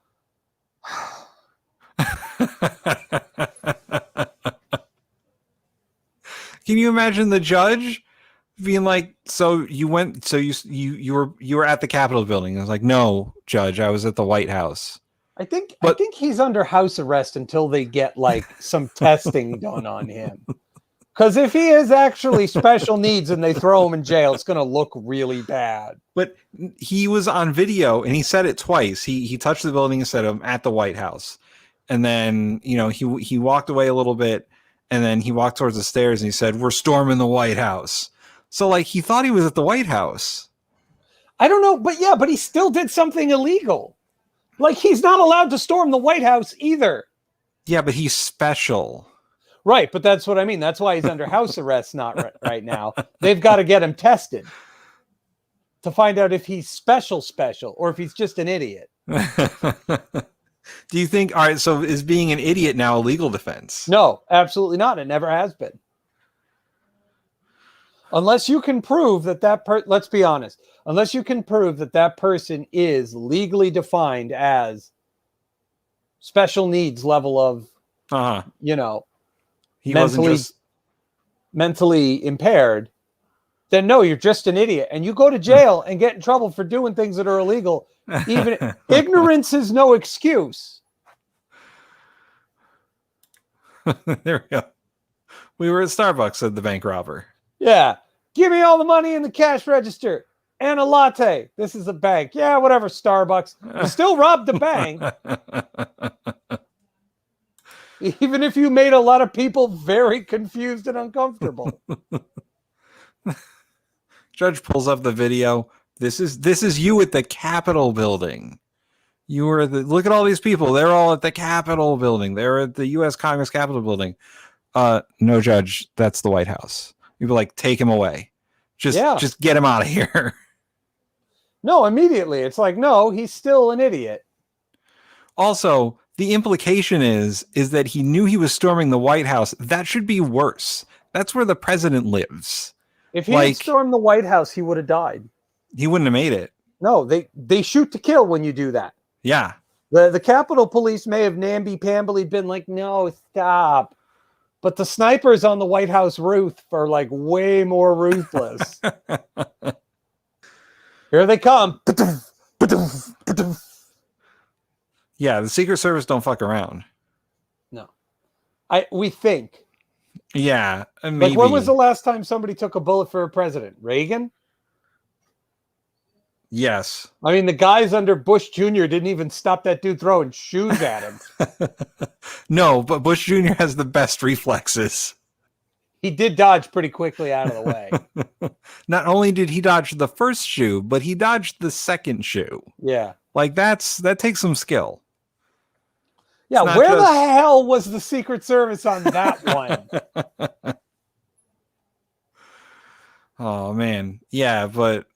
Can you imagine the judge being like, so you were at the Capitol building? I was like, no, Judge, I was at the White House. I think he's under house arrest until they get some testing done on him. Because if he is actually special needs and they throw him in jail, it's going to look really bad. But he was on video and he said it twice. He touched the building and said, I'm at the White House. And then, he walked away a little bit and then he walked towards the stairs and he said, we're storming the White House. So he thought he was at the White House. I don't know. But he still did something illegal. He's not allowed to storm the White House either. Yeah, but he's special. Right, but that's what I mean. That's why he's under house arrest right now. They've got to get him tested to find out if he's special or if he's just an idiot. Do you think, all right, so is being an idiot now a legal defense? No, absolutely not. It never has been. Unless you can prove that let's be honest, unless you can prove that person is legally defined as special needs level of, mentally impaired, then no, you're just an idiot. And you go to jail and get in trouble for doing things that are illegal. Even ignorance is no excuse. There we go. We were at Starbucks, said the bank robber. Yeah. Give me all the money in the cash register and a latte. This is a bank. Yeah, whatever, Starbucks. You still robbed the bank. Even if you made a lot of people very confused and uncomfortable. Judge pulls up the video. This is you at the Capitol building. You were look at all these people. They're all at the Capitol building. They're at the U.S. Congress Capitol building. No, Judge, that's the White House. You'd be like, take him away. Just get him out of here. No, immediately. It's like, no, he's still an idiot. Also, the implication is that he knew he was storming the White House. That should be worse. That's where the president lives. If he had stormed the White House, he would have died. He wouldn't have made it. No, they shoot to kill when you do that. Yeah. The Capitol Police may have namby-pambly been like, no, stop. But the snipers on the White House roof are like way more ruthless. Here they come. Yeah, the Secret Service don't fuck around. No. We think. Yeah, maybe. Like, when was the last time somebody took a bullet for a president? Reagan? Yes. I mean, the guys under Bush Jr. didn't even stop that dude throwing shoes at him. No, but Bush Jr. has the best reflexes. He did dodge pretty quickly out of the way. Not only did he dodge the first shoe, but he dodged the second shoe. Yeah. Like, that takes some skill. Yeah, where the hell was the Secret Service on that one? Oh, man. Yeah, but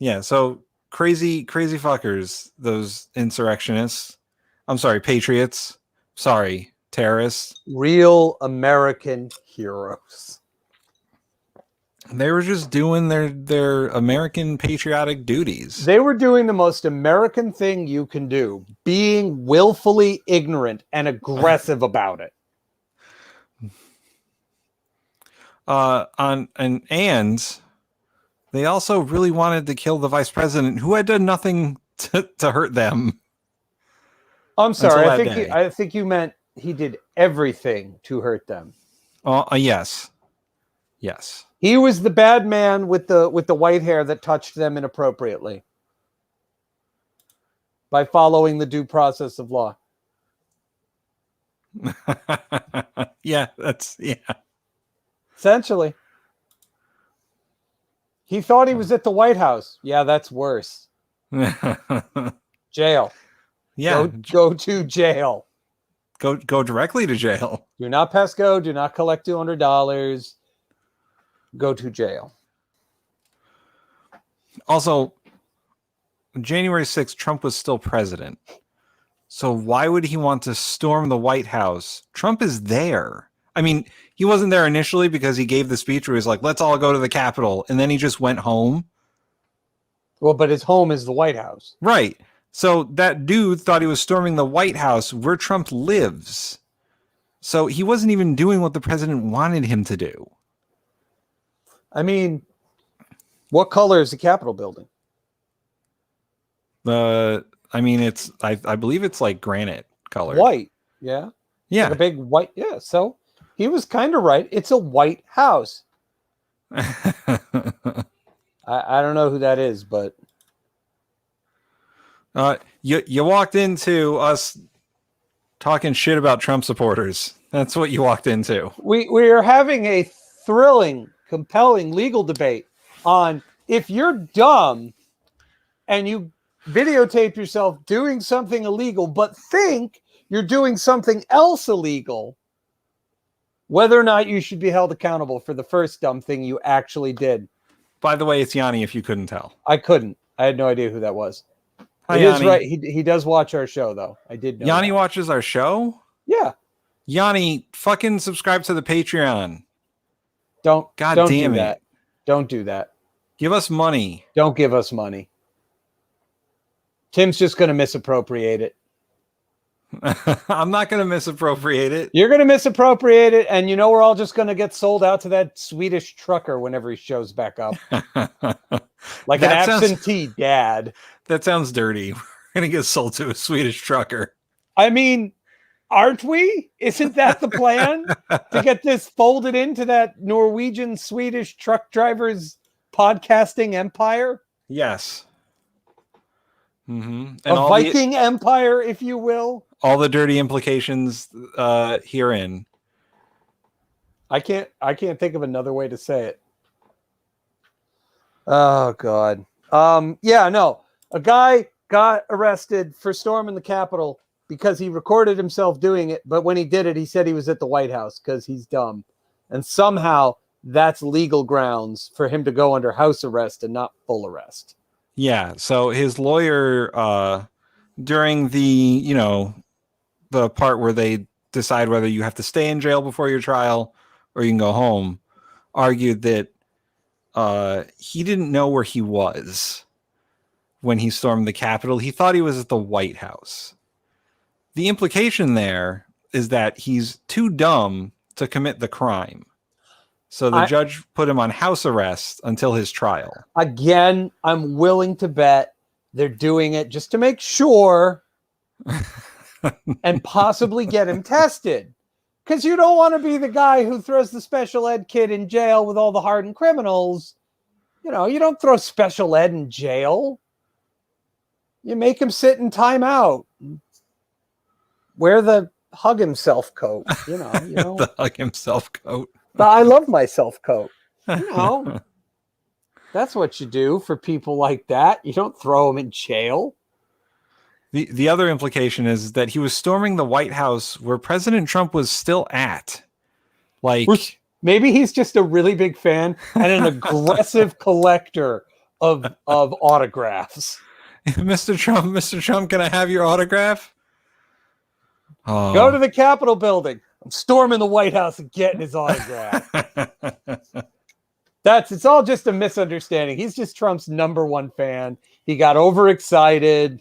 yeah, so crazy fuckers, those insurrectionists. I'm sorry, patriots. Sorry, terrorists. Real American heroes. They were just doing their American patriotic duties. They were doing the most American thing you can do, being willfully ignorant and aggressive about it. And they also really wanted to kill the vice president, who had done nothing to hurt them. I'm sorry. I think you meant he did everything to hurt them. Yes. Yes. He was the bad man with the white hair that touched them inappropriately by following the due process of law. Yeah. Essentially. He thought he was at the White House. Yeah, that's worse. Jail. Yeah. Go to jail. Go directly to jail. Do not pass go. Do not collect $200. Go to jail. Also, January 6th, Trump was still president. So why would he want to storm the White House? Trump is there. I mean, he wasn't there initially because he gave the speech where he was like, let's all go to the Capitol. And then he just went home. Well, but his home is the White House. Right. So that dude thought he was storming the White House where Trump lives. So he wasn't even doing what the president wanted him to do. I mean, what color is the Capitol building? I believe it's like granite color. White. Yeah. Yeah. Like a big white. Yeah. So he was kind of right. It's a White House. I don't know who that is, but you walked into us talking shit about Trump supporters. That's what you walked into. We are having a thrilling, compelling legal debate on if you're dumb and you videotape yourself doing something illegal, but think you're doing something else illegal, whether or not you should be held accountable for the first dumb thing you actually did. By the way, it's Yanni, if you couldn't tell. I couldn't. I had no idea who that was. Hi, it Yanni. is right. He does watch our show, though. I did know Yanni that. watches our show? Yeah. Yanni, fucking subscribe to the Patreon. Don't damn do it. that. Don't do that. Give us money. Don't give us money. Tim's just going to misappropriate it. I'm not going to misappropriate it. You're going to misappropriate it, and we're all just going to get sold out to that Swedish trucker whenever he shows back up. Like an absentee dad. That sounds dirty. We're going to get sold to a Swedish trucker. I mean, aren't we? Isn't that the plan? To get this folded into that Norwegian Swedish truck driver's podcasting empire? Yes. Mm-hmm. And a Viking empire, if you will. All the dirty implications herein. I can't think of another way to say it. Oh God. A guy got arrested for storming the Capitol because he recorded himself doing it, but when he did it, he said he was at the White House because he's dumb. And somehow that's legal grounds for him to go under house arrest and not full arrest. Yeah. So his lawyer during the, the part where they decide whether you have to stay in jail before your trial or you can go home, argued that he didn't know where he was when he stormed the Capitol. He thought he was at the White House. The implication there is that he's too dumb to commit the crime. So the judge put him on house arrest until his trial. Again, I'm willing to bet they're doing it just to make sure and possibly get him tested. Because you don't want to be the guy who throws the special ed kid in jail with all the hardened criminals. You know, you don't throw special ed in jail. You make him sit in timeout. Wear the hug himself coat. You know. The hug himself coat. But I love myself coat. You know, that's what you do for people like that. You don't throw them in jail. The other implication is that he was storming the White House where President Trump was still at. Like, maybe he's just a really big fan and an aggressive collector of autographs. Mr. Trump, can I have your autograph? Oh. Go to the Capitol building. I'm storming the White House and getting his autograph. It's all just a misunderstanding. He's just Trump's #1 fan. He got overexcited,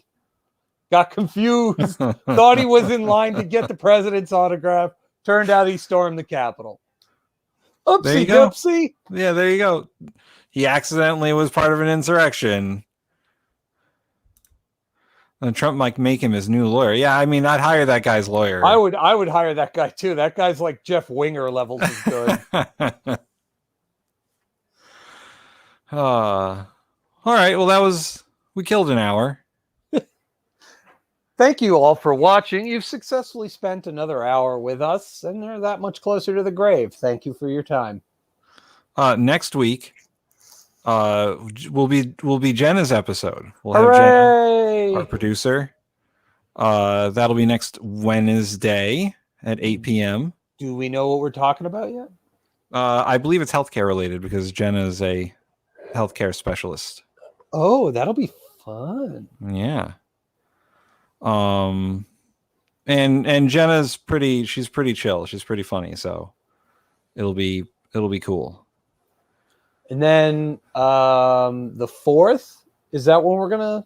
got confused, thought he was in line to get the president's autograph. Turned out he stormed the Capitol. Oopsie doopsie. Yeah, there you go. He accidentally was part of an insurrection. And Trump might make him his new lawyer. Yeah, I mean, I'd hire that guy's lawyer. I would hire that guy too. That guy's like Jeff Winger levels is good. All right. Well, we killed an hour. Thank you all for watching. You've successfully spent another hour with us, and they're that much closer to the grave. Thank you for your time. Next week, will be Jenna's episode. We'll have Jenna, our producer. That'll be next Wednesday at 8 p.m. Do we know what we're talking about yet? I believe it's healthcare related because Jenna is a healthcare specialist. Oh, that'll be fun. Yeah. And Jenna's she's pretty chill. She's pretty funny. So it'll be cool. And then the 4th, is that when we're gonna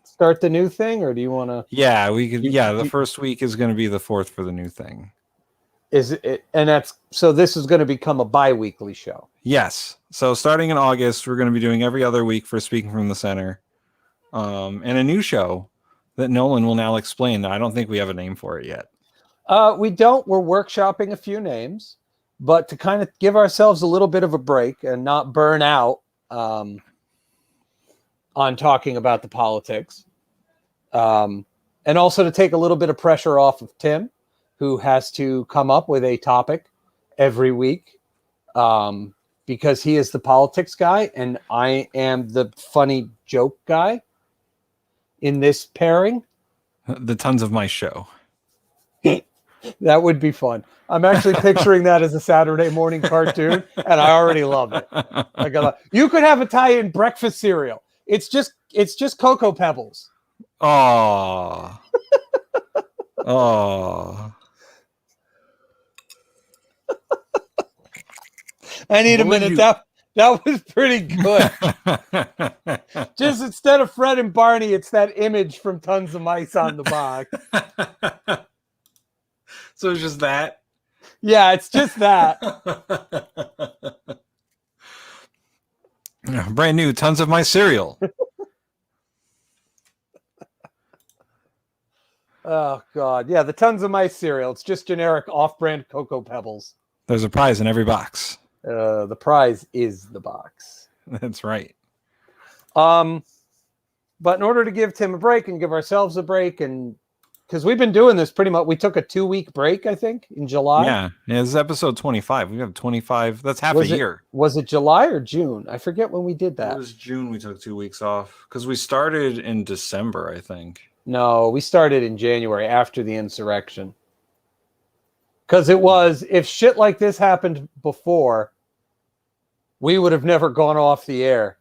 start the new thing, or do you want to? Yeah, we could. The first week is going to be the 4th for the new thing. Is it? And so this is going to become a bi-weekly show. Yes. So starting in August, we're going to be doing every other week for Speaking from the Center, and a new show that Nolan will now explain. I don't think we have a name for it yet. We don't. We're workshopping a few names. But to kind of give ourselves a little bit of a break and not burn out on talking about the politics. And also to take a little bit of pressure off of Tim, who has to come up with a topic every week because he is the politics guy and I am the funny joke guy in this pairing. The Tons of My Show. That would be fun. I'm actually picturing that as a Saturday morning cartoon, and I already love it. You could have Italian breakfast cereal. It's just Cocoa Pebbles. Oh. Oh. I need a minute. That was pretty good. Just instead of Fred and Barney, it's that image from Tons of Mice on the box. So it's just that? Yeah, it's just that. Brand new Tons of My cereal. Oh, God. Yeah, the Tons of Mice cereal. It's just generic off-brand Cocoa Pebbles. There's a prize in every box. The prize is the box. That's right. But in order to give Tim a break and give ourselves a break, and because we've been doing this pretty much, we took a 2-week break, I think, in July. Yeah, this is episode 25. We have 25. That's half a year. Was it July or June? I forget when we did that. It was June. We took 2 weeks off because we started in December, I think. No, we started in January after the insurrection. Because it was, if shit like this happened before, we would have never gone off the air.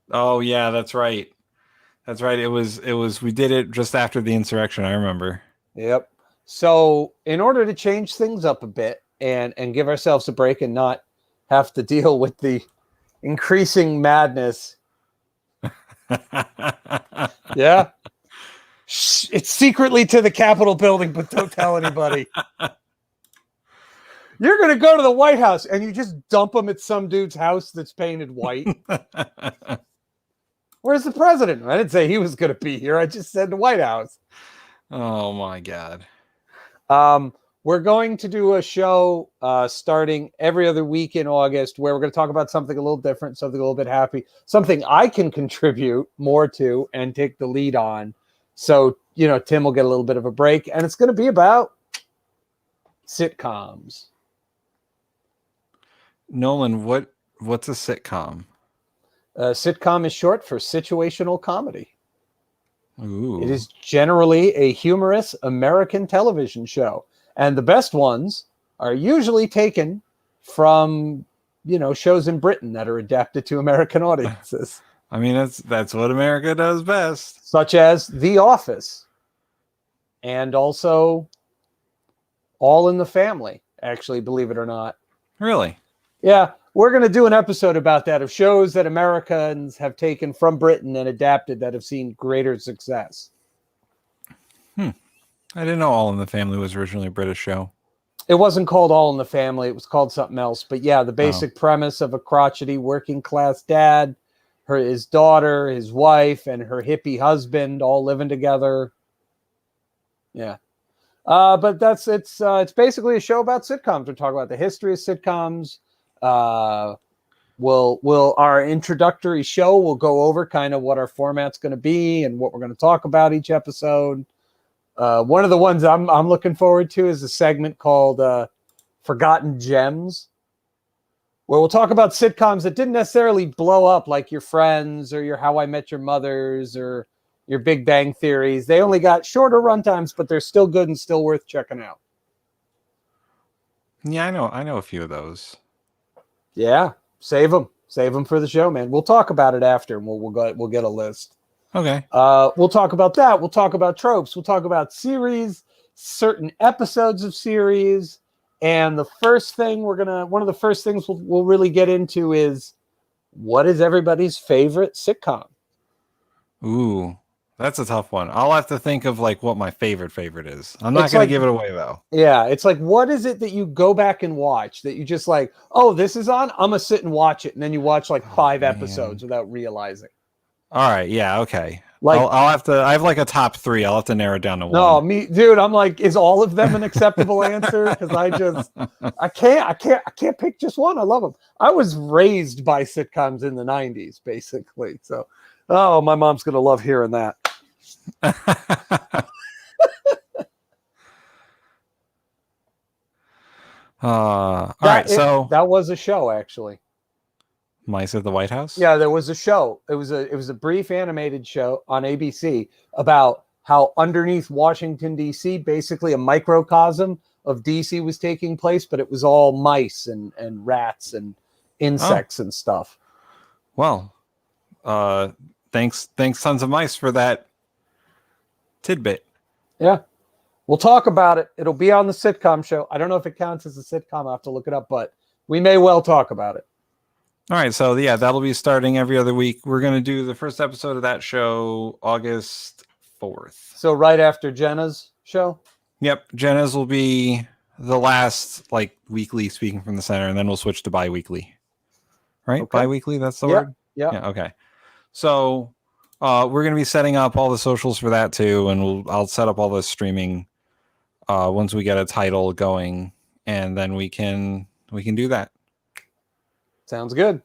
Oh, yeah, that's right. That's right. It was. We did it just after the insurrection. I remember. Yep. So in order to change things up a bit and give ourselves a break and not have to deal with the increasing madness. Yeah. Shh, it's secretly to the Capitol building, but don't tell anybody. You're going to go to the White House and you just dump them at some dude's house that's painted white. Where's the president? I didn't say he was going to be here. I just said the White House. Oh my God. We're going to do a show starting every other week in August where we're going to talk about something a little different, something a little bit happy, something I can contribute more to and take the lead on. So, Tim will get a little bit of a break, and it's going to be about sitcoms. Nolan, what's a sitcom? Sitcom is short for situational comedy. Ooh. It is generally a humorous American television show. And the best ones are usually taken from, shows in Britain that are adapted to American audiences. I mean, that's what America does best. Such as The Office. And also All in the Family, actually, believe it or not. Really? Yeah, we're going to do an episode about that, of shows that Americans have taken from Britain and adapted that have seen greater success. I didn't know All in the Family was originally a British show. It wasn't called All in the Family. It was called something else. But yeah, the basic premise of a crotchety working class dad, his daughter, his wife, and her hippie husband all living together. Yeah. But it's basically a show about sitcoms. We'll talk about the history of sitcoms. We'll our introductory show will go over kind of what our format's going to be and what we're going to talk about each episode. One of the ones I'm looking forward to is a segment called Forgotten Gems, where we'll talk about sitcoms that didn't necessarily blow up like your Friends or your How I Met Your Mothers or your Big Bang Theories. They only got shorter runtimes, but they're still good and still worth checking out. Yeah, I know a few of those. Yeah, save them for the show, man. We'll talk about it after, and we'll get a list. Okay. We'll talk about that. We'll talk about tropes. We'll talk about series, certain episodes of series, and the first thing one of the first things we'll really get into is what is everybody's favorite sitcom? Ooh, that's a tough one. I'll have to think of like what my favorite is. I'm not going to give it away though. Yeah, it's like, what is it that you go back and watch that you just like, oh, this is on, I'm gonna sit and watch it, and then you watch like 5 episodes without realizing. All right, yeah, okay. Like, I'll have to. I have like a top 3. I'll have to narrow it down to one. No, dude. I'm like, is all of them an acceptable answer? Because I can't pick just one. I love them. I was raised by sitcoms in the '90s, basically. So, my mom's gonna love hearing that. All right, so that was a show, actually. Mice at the White House? Yeah, there was a show. It was a brief animated show on ABC about how underneath Washington, D.C., basically a microcosm of D.C. was taking place, but it was all mice and rats and insects and stuff. Well, thanks Sons of Mice for that tidbit. Yeah. We'll talk about it. It'll be on the sitcom show. I don't know if it counts as a sitcom. I'll have to look it up, but we may well talk about it. All right, so yeah, that'll be starting every other week. We're going to do the first episode of that show August 4th. So right after Jenna's show? Yep, Jenna's will be the last like weekly Speaking from the Center, and then we'll switch to bi-weekly. Right? Okay. Bi-weekly, that's the word? Yeah, okay. So we're going to be setting up all the socials for that too, and I'll set up all the streaming once we get a title going, and then we can do that. Sounds good.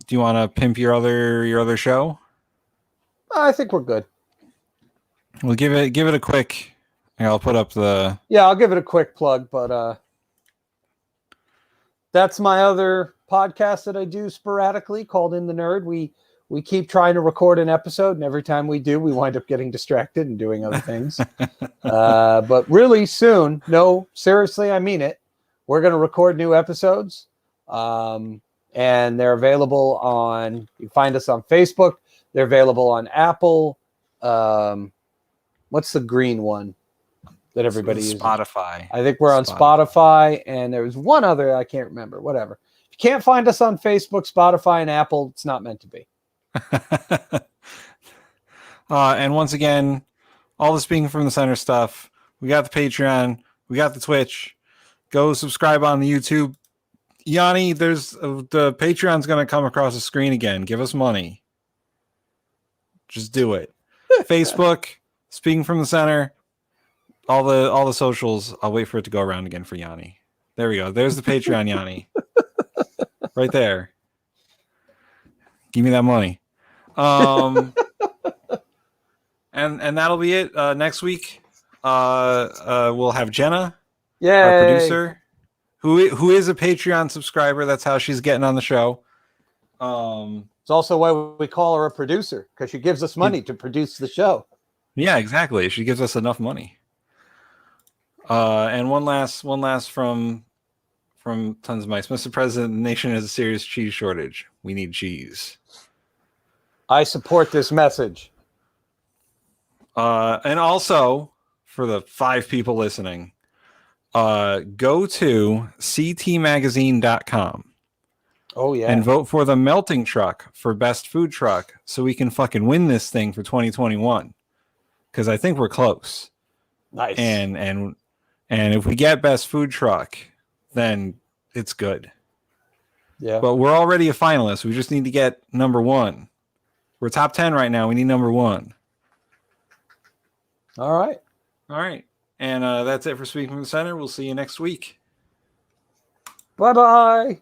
Do you want to pimp your other show? I think we're good. We'll give it a quick. I'll put up the. Yeah, I'll give it a quick plug, but that's my other podcast that I do sporadically called In the Nerd. We keep trying to record an episode, and every time we do, we wind up getting distracted and doing other things. But really soon, no, seriously, I mean it. We're going to record new episodes. And they're available you find us on Facebook. They're available on Apple, What's the green one that everybody uses? Spotify. I think we're on Spotify, and there was one other I can't remember. Whatever. If you can't find us on Facebook, Spotify, and Apple, it's not meant to be. And once again, all the Speaking from the Center stuff. We got the Patreon. We got the Twitch. Go subscribe on the YouTube. Yanni, there's the Patreon's going to come across the screen again. Give us money. Just do it. Facebook, Speaking from the Center, all the socials. I'll wait for it to go around again for Yanni. There we go. There's the Patreon, Yanni. Right there. Give me that money. And that'll be it. Next week, we'll have Jenna, our producer, who is a Patreon subscriber. That's how she's getting on the show. It's also why we call her a producer, because she gives us money to produce the show. Yeah, exactly. She gives us enough money. And one last from Tons of Mice. Mr. President, the nation has a serious cheese shortage. We need cheese. I support this message. And also, for the 5 people listening, go to ctmagazine.com. Oh, yeah. And vote for the Melting Truck for best food truck so we can fucking win this thing for 2021. Because I think we're close. Nice. And if we get best food truck, then it's good. Yeah. But we're already a finalist. We just need to get number 1. We're top 10 right now. We need number 1. All right. And that's it for Speaking from the Center. We'll see you next week. Bye-bye.